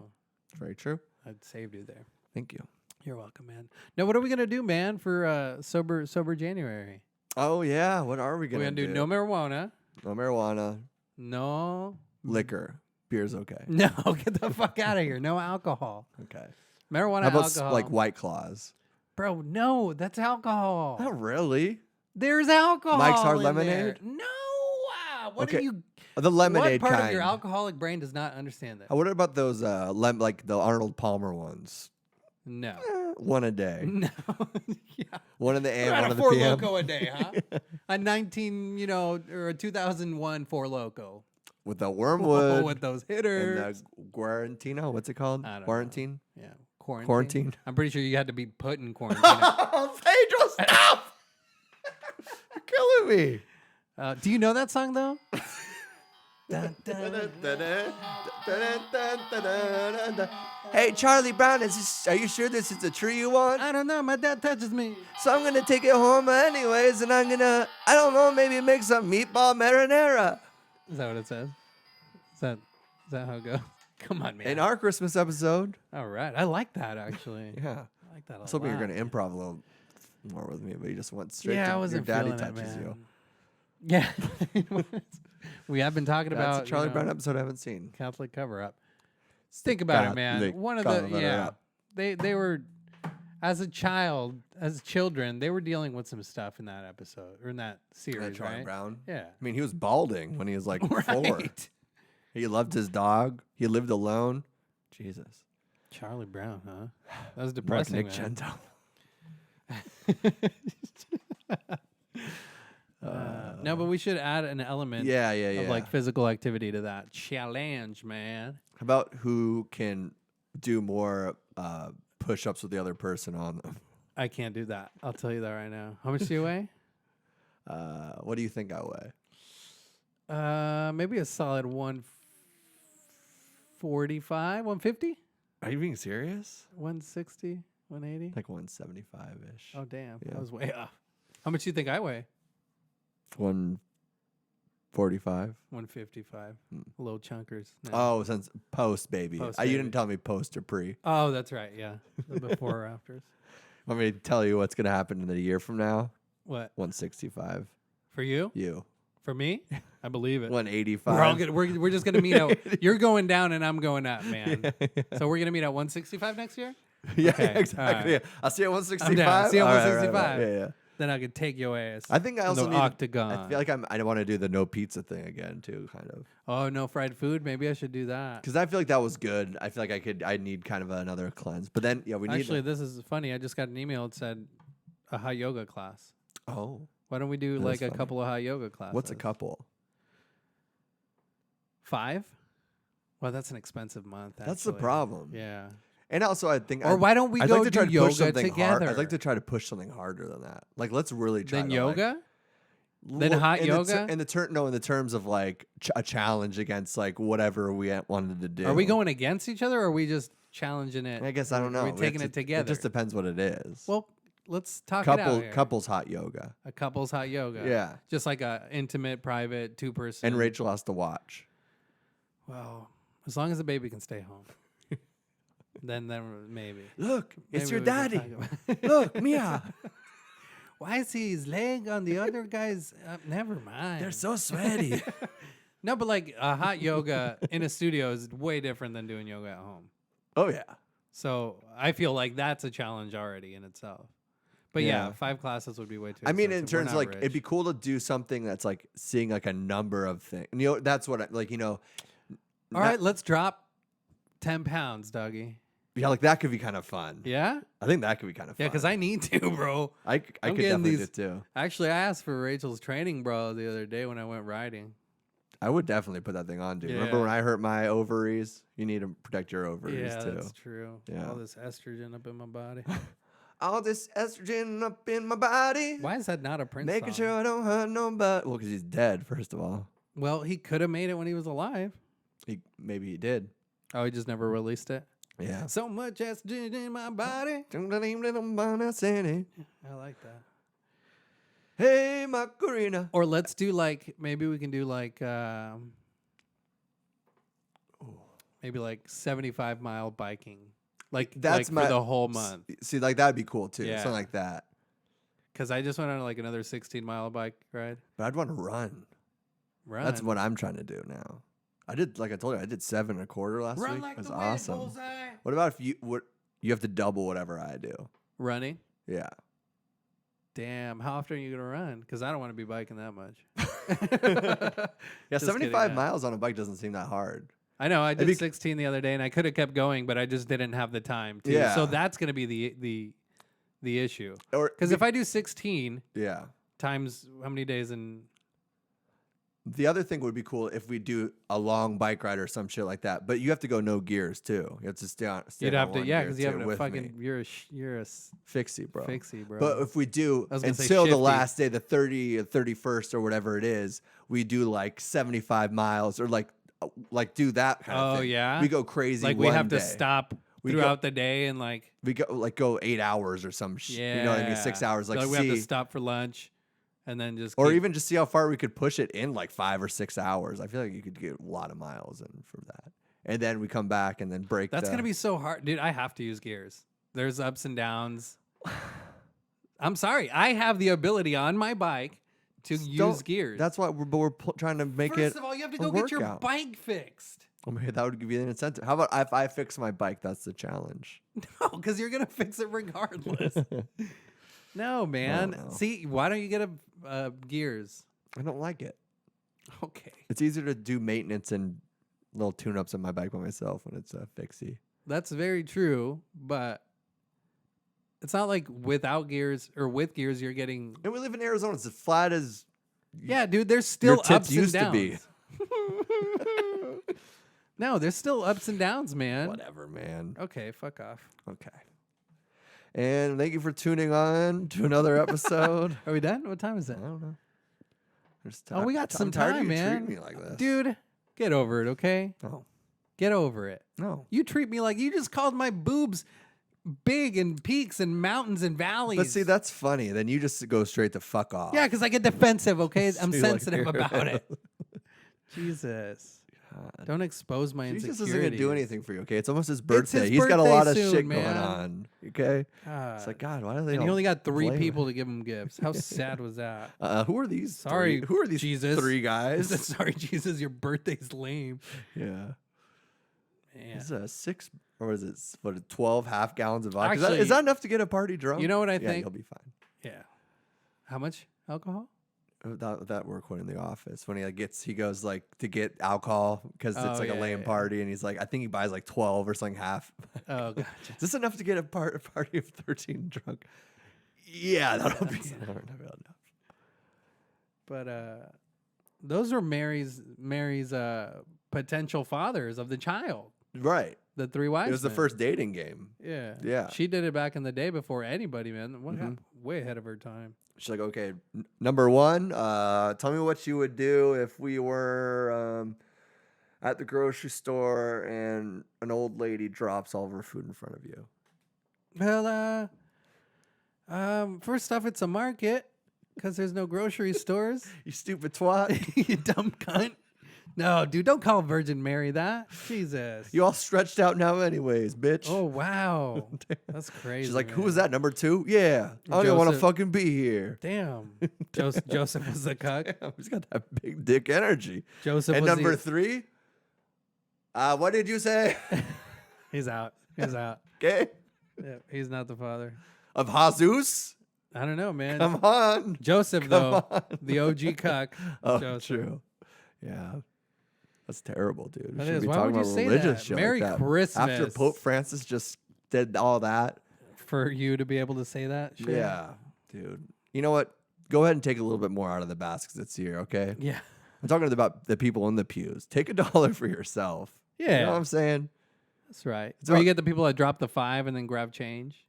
Very true. I saved you there. Thank you. You're welcome, man. Now, what are we gonna do, man, for sober January? Oh yeah, what are we We're gonna gonna do no marijuana, No marijuana, no, liquor, beer's okay. no. Get the fuck out of here. No alcohol. Okay. Marijuana, How about alcohol. like White Claws? Bro, no, that's alcohol. Not really. There's alcohol. Mike's Hard in Lemonade? there. No. What are Okay, you? The lemonade What part kind. of your alcoholic brain does not understand that? What about those like the Arnold Palmer ones? No. One a day. No. Yeah. One in the AM, About one a in the Four PM. Loco a day, huh? A 19, or a 2001 Four Loco. With the wormwood. With those and hitters. the Guarantino. What's it called? I don't know. Quarantine? Yeah. Quarantine. Quarantine. I'm pretty sure you had to be put in quarantine. Oh, Pedro, stop! You're killing me. Do you know that song, though? Hey, Charlie Brown, are you sure this is the tree you want? I don't know. My dad touches me. So I'm gonna take it home anyways, and I'm gonna, I don't know, maybe make some meatball marinara. Is that what it says? Is that how it goes? Come on, man. In our Christmas episode. All right. I like that, actually. Yeah. I like that a I lot. was hoping you were gonna improv a little more with me, but you just went straight to I wasn't your daddy feeling touches it, you. man. Yeah. We have been talking That's about a Charlie Brown episode I haven't seen. Catholic cover-up. Think about it, man. Catholic One of the cover-up. they were as children, they were dealing with some stuff in that episode or in that series, Charlie right? Brown. Yeah. I mean, he was balding when he was like 4. Right. He loved his dog. He lived alone. Jesus. Charlie Brown, huh? That was Mark depressing, Nick man. Gento. No, but we should add an element Yeah. of like physical activity to that challenge, man. How about who can do more push-ups with the other person on them? I can't do that. I'll tell you that right now. How much do you weigh? What do you think I weigh? Maybe a solid 145, 150, Are you being serious? 160, 180. Like 175-ish. Oh, damn. Yeah. I was way off. How much do you think I weigh? 145. 155. Little chunkers. No. Oh, since post, baby. Post, You baby. didn't tell me post or pre. Oh, that's right. Yeah. The before or afters. Want me to tell you what's going to happen in a year from now? What? 165. For you? You. For me? I believe it. 185. We're all good. We're just gonna meet out. You're going down and I'm going up, man. So we're gonna meet at 165 next year. Yeah, Okay, exactly. all right. Yeah. I'll see you at 165. I'm down. See you at All right, right, 165. right. Yeah. Then I could take your ass. I think I in also the need. octagon. I feel like I want to do the no pizza thing again too, kind of. Oh, no fried food. Maybe I should do that. Because I feel like that was good. I feel like I need kind of another cleanse. But then we need. Actually, this is funny. I just got an email that said a hot yoga class. Oh, Why don't we do That like is a funny. couple of hot yoga classes? what's a couple? 5? Well, that's an expensive month. That's the actually. problem. Yeah. And also, I think. Or why don't we I'd go like to try do to push yoga something together? I'd like to try to push something harder than that. Like, let's really try. Then to, yoga. Like, Then hot in yoga? in the terms of like a challenge against like whatever we wanted to do. Are we going against each other, or are we just challenging it? I guess I don't know. Are we taking It's- it together? It just depends what it is. Well, let's talk it out here. Couples hot yoga. A couple's hot yoga. Yeah. Just like a intimate, private, 2-person. And Rachel has to watch. Well, as long as the baby can stay home. then maybe. Look, it's Maybe your we can daddy. talk about- Look, Mia. Why is his leg on the other guy's? Never mind. They're so sweaty. No, but like a hot yoga in a studio is way different than doing yoga at home. Oh yeah. So I feel like that's a challenge already in itself. But yeah, Yeah. 5 classes would be way too I mean, in expensive. We're terms of not like, rich. it'd be cool to do something that's like seeing like a number of things. That's what I like. All right, let's drop 10 pounds, Dougie. Yeah, like that could be kind of fun. Yeah? I think that could be kind of fun. Yeah, because I need to, bro. I could I'm getting definitely these- do too. Actually, I asked for Rachel's training bra the other day when I went riding. I would definitely put that thing on, dude. Remember Yeah. when I hurt my ovaries? You need to protect your ovaries Yeah, too. that's true. Yeah. All this estrogen up in my body. All this estrogen up in my body. Why is that not a Prince Making song? sure I don't hurt nobody. Well, because he's dead, first of all. Well, he could have made it when he was alive. Maybe he did. Oh, he just never released it? Yeah. So much estrogen in my body. I like that. Hey, Macarena. Or let's do like, maybe we can do like, maybe like 75-mile biking. Like, That's like my for the whole month. See, like that'd be cool too. Yeah. Something like that. Because I just went on like another 16-mile bike ride. But I'd want to run. Run. That's what I'm trying to do now. I did, like I told you, I did 7.25 last week. like That's the awesome. wind, bullseye. What about if you have to double whatever I do? Running. Yeah. Damn. How often are you gonna run? Because I don't want to be biking that much. Yeah, Just 75 kidding, miles on a bike doesn't seem that hard. I know. I It'd did be- 16 the other day, and I could have kept going, but I just didn't have the time to. Yeah. So that's gonna be the issue. Or Because if I do 16 yeah. times how many days in The other thing would be cool if we do a long bike ride or some shit like that. But you have to go no gears too. You have to stay on. you'd on have to, one yeah, gear, because you too, have a with fucking me. you're a Fixie, bro. fixie, bro. But if we do I was gonna say until the shifty. last day, the 30th, 31st, or whatever it is, we do like 75 miles or like do that kind of Oh, thing. yeah? We go crazy. like we one have to day. stop We go- throughout the day and like We go 8 hours or some shit. yeah, You know what I mean? 6 hours. Like we have to see, stop for lunch and then just or keep- even just see how far we could push it in like 5 or 6 hours. I feel like you could get a lot of miles in from that. And then we come back and then break. That's gonna be so hard, dude. I have to use gears. There's ups and downs. I'm sorry. I have the ability on my bike to use gears. That's why we're trying to make it. First of all, you have to a go get your workout. bike fixed. Oh, maybe that would give you an incentive. How about if I fix my bike? That's the challenge. No, because you're gonna fix it regardless. No, man. no. See, why don't you get a gears? I don't like it. Okay, It's easier to do maintenance and little tune-ups on my bike by myself when it's a fixie. that's very true, but it's not like without gears or with gears you're getting. And we live in Arizona. It's as flat as Yeah, dude. There's still your tits ups and used downs. to be. No, there's still ups and downs, man. Whatever, man. Okay, fuck off. Okay. And thank you for tuning on to another episode. Are we done? What time is it? I don't know. Oh, we got some I'm tired of time, you man. treating me like this. Dude, get over it, okay? No. Get over it. No. You treat me like you just called my boobs big and peaks and mountains and valleys. But see, that's funny. Then you just go straight to fuck off. yeah, because I get defensive, okay? I'm See, like, sensitive you're- about it. Jesus. God. Don't expose my He insecurities. just isn't gonna do anything for you, okay? It's almost his birthday. his He's got a birthday lot of soon, shit man. going on. Okay? God. It's like, God, why do they and he all only got 3 blame people him? to give him gifts. How sad was that? Who are these? Sorry, three? Who are these Jesus. 3 guys? Sorry, Jesus, your birthday's lame. Yeah. Man. It's a 6 or is it 12 half gallons of vodka? Actually, is that enough to get a party drunk? You know what I Yeah, think? you'll be fine. Yeah. How much alcohol? That we're quoting in the office when he goes like to get alcohol because it's Oh, like a yeah, lame yeah. party and he's like I think he buys like 12 or something half. Oh, gotcha. Is this enough to get a party of 13 drunk? Yeah, that'll be enough. But those are Mary's potential fathers of the child. Right. The 3 wives. It was the men. first dating game. Yeah. Yeah. She did it back in the day before anybody, man. What Mhm. happened? Way ahead of her time. She's like, okay, number 1, tell me what you would do if we were at the grocery store and an old lady drops all of her food in front of you. Well, first off, it's a market because there's no grocery stores. You stupid twat. You dumb cunt. No, dude, don't call Virgin Mary that. Jesus. You all stretched out now anyways, bitch. Oh, wow. That's crazy. She's like, who man. was that, number 2? Yeah. I don't even want to Joseph. fucking be here. Damn. Joseph was the cuck. He's got that big dick energy. Joseph And was number the... 3? What did you say? He's out. He's out. Okay. Yeah, he's not the father. Of Jesus? I don't know, man. Come on. Joseph, Come though, on. the OG cuck. Oh, Joseph. true. Yeah. That's terrible, dude. We That shouldn't is. be Why talking would you about say religious that? shit Merry like that. Christmas. After Pope Francis just did all that. For you to be able to say that shit? Yeah, dude. You know what? Go ahead and take a little bit more out of the baskets this year, okay? Yeah. I'm talking about the people in the pews. Take $1 for yourself. Yeah. You know what I'm saying? That's right. It's Or you about- get the people that drop the 5 and then grab change.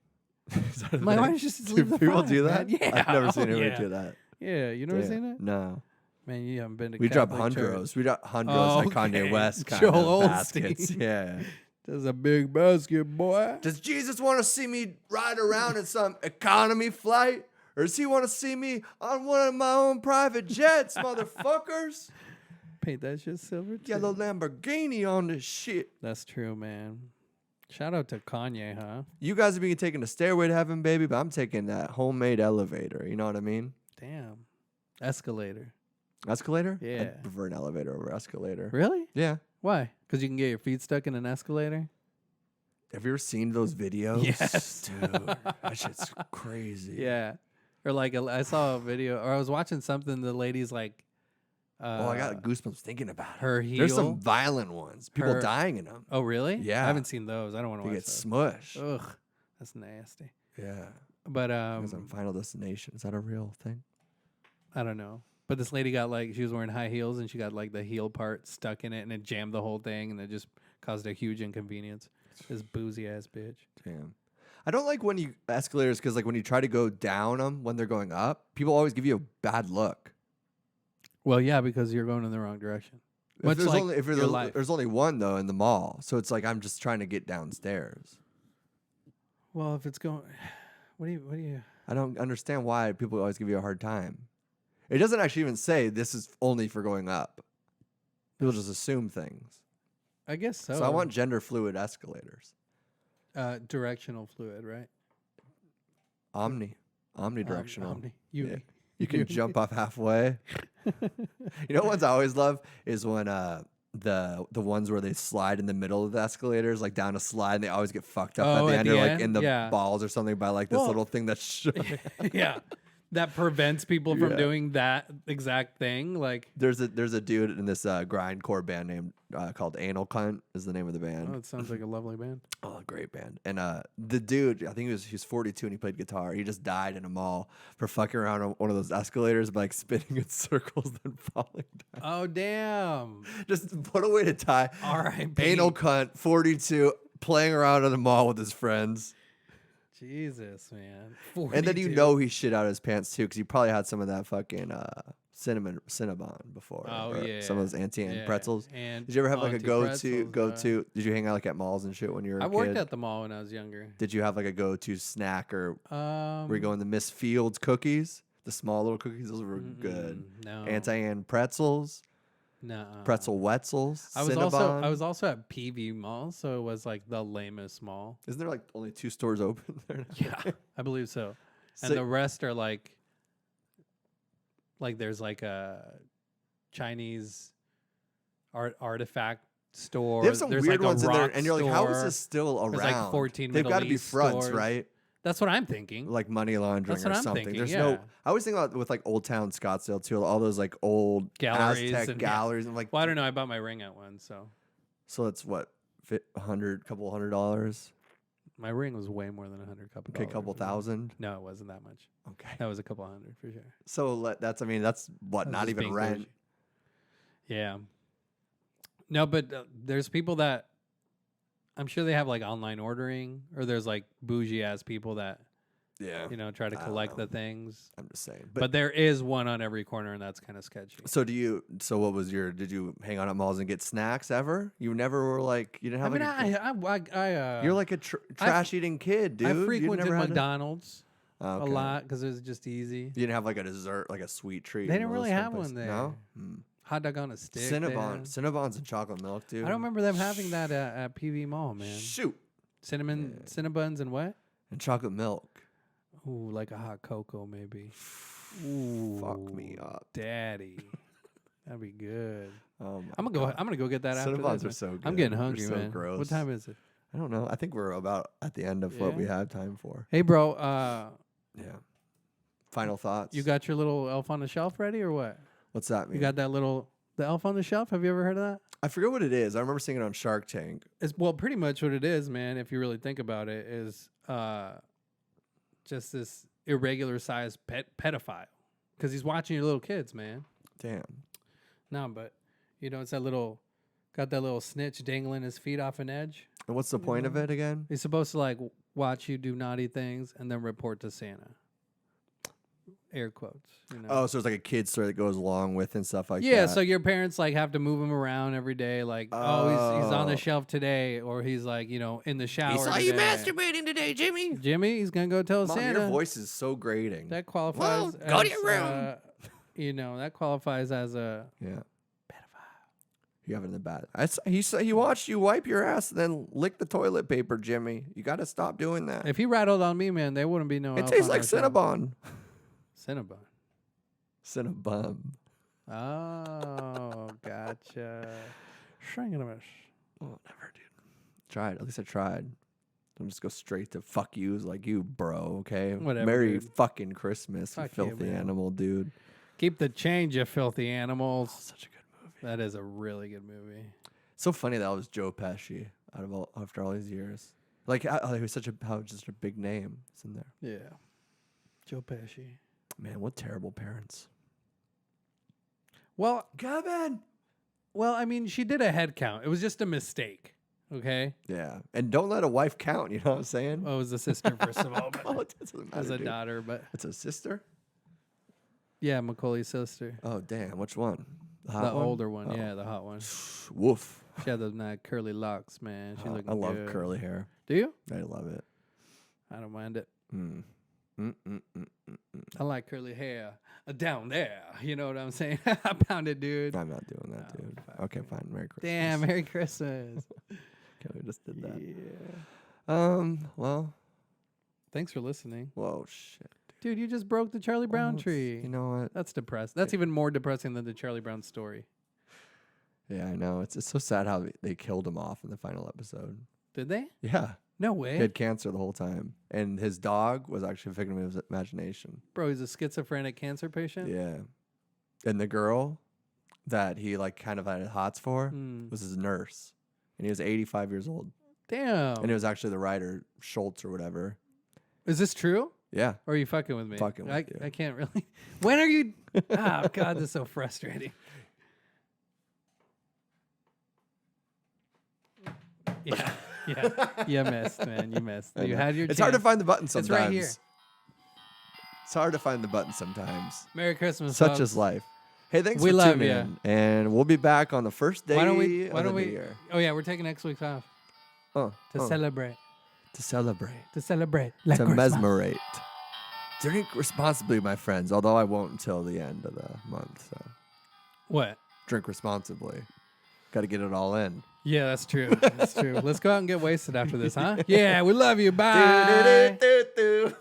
Is that a Like, why thing? don't you just Do leave the people 5, do that? man? Yeah. I've never seen Oh, anybody yeah. do that. Yeah, you never Yeah. seen it? No. Man, you haven't been to We drop Catholic church. hundros. We drop hundros Oh, like Kanye okay. West kind Joel of Osteen. baskets. Yeah. There's a big basket, boy. Does Jesus want to see me ride around in some economy flight? Or does he want to see me on one of my own private jets, motherfuckers? Paint that shit silver, too. Yellow Lamborghini on this shit. That's true, man. Shout out to Kanye, huh? You guys are being taking the stairway to heaven, baby, but I'm taking that homemade elevator. You know what I mean? Damn. Escalator. Escalator? Yeah. I prefer an elevator over escalator. Really? Yeah. Why? Because you can get your feet stuck in an escalator? Have you ever seen those videos? Yes. Dude, that shit's crazy. Yeah. Or like I saw a video, or I was watching something. The lady's like, Oh, I got goosebumps thinking about it. her There's some heel- violent ones. People her- dying in them. oh really? Yeah. I haven't seen those. I don't want to They watch get those. smushed. Ugh, that's nasty. Yeah. But Because on Final Destination. Is that a real thing? I don't know. But this lady got like, she was wearing high heels and she got like the heel part stuck in it and it jammed the whole thing and it just caused a huge inconvenience. This boozy ass bitch. Damn. I don't like when you escalators because like when you try to go down them when they're going up, people always give you a bad look. Well, yeah, because you're going in the wrong direction. Much If there's like only if your there's, life. there's only one though in the mall, so it's like I'm just trying to get downstairs. Well, if it's going, what do you? I don't understand why people always give you a hard time. It doesn't actually even say this is only for going up. People just assume things. I guess so. So I want gender fluid escalators. Directional fluid, right? Omnidirectional. Omni. Yeah. You can jump off halfway. You know what ones I always love is when the ones where they slide in the middle of the escalators, like down a slide, and they always get fucked up Oh, at the at end, the or like end? in the Yeah. balls or something by like this Well- little thing that's Yeah, that prevents people from Yeah. doing that exact thing. Like, There's a dude in this grindcore band named called Anal Cunt is the name of the band. oh, it sounds like a lovely band. Oh, great band. And the dude, I think he was 42 and he played guitar. He just died in a mall for fucking around on one of those escalators, by like spinning in circles then falling down. Oh damn! Just put away to tie. R.I.P. Anal Cunt, 42, playing around in the mall with his friends. Jesus, man. And then you 42. know he shit out his pants too, because he probably had some of that fucking Cinnabon before. Oh, or yeah. some of those Auntie Yeah. pretzels. And Did you ever have like a Auntie go-to? Did you hang out like at malls and shit when you were a I kid? worked at the mall when I was younger. Did you have like a go-to snack, or were you Um, going the Miss Fields cookies? The small little cookies, those were good. No. Anti-Ann pretzels, No. pretzel wetzels, I was Cinnabon. also at PV Mall, so it was like the lamest mall. Isn't there like only 2 stores open there now? Yeah, I believe so. And So- the rest are like there's like a Chinese artifact store. They have some there's weird like a ones in there, rock and you're like, how is store. this still around? There's like 14 They've Middle got to be East fronts, stores. right? That's what I'm thinking. Like money laundering That's what or I'm something. thinking, There's yeah. no. I always think about with like Old Town Scottsdale too. All those like old Galleries Aztec and- galleries. And like, Well, I don't know. I bought my ring at one, so so it's what, couple $100. my ring was way more than $100. Okay, couple thousand. No, it wasn't that much. Okay. That was a couple hundred for sure. So that's what, That's not just even being rent. bougie. Yeah. No, but there's people that I'm sure they have like online ordering, or there's like bougie ass people that Yeah. try to I don't collect know. the things. I'm just saying. But there is one on every corner, and that's kind of sketchy. So what was did you hang out at malls and get snacks ever? You never were like, you didn't I have mean, you're like a trash eating kid, dude. I You frequented never had McDonald's a a lot because it was just easy. You didn't have like a dessert, like a sweet treat. They in didn't one of really those have places? one there. No? Hot dog on a stick. they Cinnabon. had. Cinnabons and chocolate milk, dude. I don't remember them having that at PV Mall, man. Shoot. Cinnabuns and what? And chocolate milk. Ooh, like a hot cocoa, maybe. Ooh, Fuck me up. daddy. That'd be good. Oh my I'm gonna go get that after Cinnabons this. are man. so good. I'm getting They're hungry, so man. gross. What time is it? I don't know. I think we're about at the end of what we Yeah? have time for. Hey, bro. Yeah. Final thoughts. You got your little elf on the shelf ready or what? What's that mean? You got the elf on the shelf? Have you ever heard of that? I forget what it is. I remember seeing it on Shark Tank. It's pretty much what it is, man. If you really think about it, is just this irregular sized pedophile because he's watching your little kids, man. Damn. No, but it's got that little snitch dangling his feet off an edge. And what's the point of it again? He's supposed to like watch you do naughty things and then report to Santa. Air quotes. Oh, so it's like a kid's story that goes along with and stuff like that. Yeah, so your parents like have to move him around every day. Like, he's on Oh. the shelf today, or he's like, in the shower. He saw you today. masturbating today, Jimmy. Jimmy, he's gonna go tell Mom, Santa. your voice is so grating. That qualifies. Well, go to as, your room. That qualifies as a Yeah. pedophile. You have it in the bath. He watched you wipe your ass and then lick the toilet paper, Jimmy. You got to stop doing that. If he rattled on me, man, there wouldn't be no. It elf tastes on like our shelf. Cinnabon. Cinnabon. Cinnabon. Oh, gotcha. Shringamash. Oh, never, dude. Tried. At least I tried. Don't just go straight to fuck yous like you, bro. Okay. Whatever, Merry dude. fucking Christmas, Fuck you you, filthy man. animal, dude. Keep the change, you filthy animals. Such a good movie. That is a really good movie. So funny that was Joe Pesci after all these years. Like he was just a big name. It's in there. Yeah. Joe Pesci. Man, what terrible parents. Well, Kevin. well, I mean, she did a head count. It was just a mistake. Okay. Yeah, and don't let a wife count. You know what I'm saying? Well, it was a sister, first of all. But Oh, it doesn't it was matter, a dude. daughter, but It's a sister. yeah, Macaulay's sister. Oh damn, which one? The hot one? older one. Oh. Yeah, the hot one. Woof. She had those nice curly locks, man. She looking I love good. curly hair. Do you? I love it. I don't mind it. Mm. Mm, mm, mm, mm, mm. I like curly hair down there. You know what I'm saying? I pound it, dude. I'm not doing that, Oh, dude. fuck, Okay, man. fine. Merry Christmas. Damn, Merry Christmas. Okay, we just did that. Yeah. Well, Thanks for listening. whoa, shit. Dude, you just broke the Charlie Brown Oh, it's- tree. You know what? That's depressing. That's even more depressing than the Charlie Brown story. Yeah, I know. It's so sad how they killed him off in the final episode. Did they? Yeah. No He way. had cancer the whole time. And his dog was actually a figment of his imagination. Bro, he's a schizophrenic cancer patient? Yeah. And the girl that he like kind of had hots for Hmm. was his nurse. And he was 85 years old. Damn. And it was actually the writer, Schultz or whatever. Is this true? Yeah. Or are you fucking with me? Fucking with you. I can't really. When are you? Oh, God, this is so frustrating. Yeah. Yeah. You missed, man. You missed. I You know. had your It's hard to chance. find the button It's sometimes. right here. It's hard to find the button sometimes. Merry Christmas. Such folks. is life. Hey, thanks We for love tuning ya. in. And we'll be back on the first day Why don't we? of Why the don't new we? year. Oh yeah, we're taking next week off Oh, to oh, celebrate. to celebrate. To celebrate. Like To Christmas. mesmerate. Drink responsibly, my friends, although I won't until the end of the month. So What? drink responsibly. Got to get it all in. Yeah, that's true. That's true. Let's go out and get wasted after this, huh? Yeah, we love you. Bye. Do, do, do, do, do.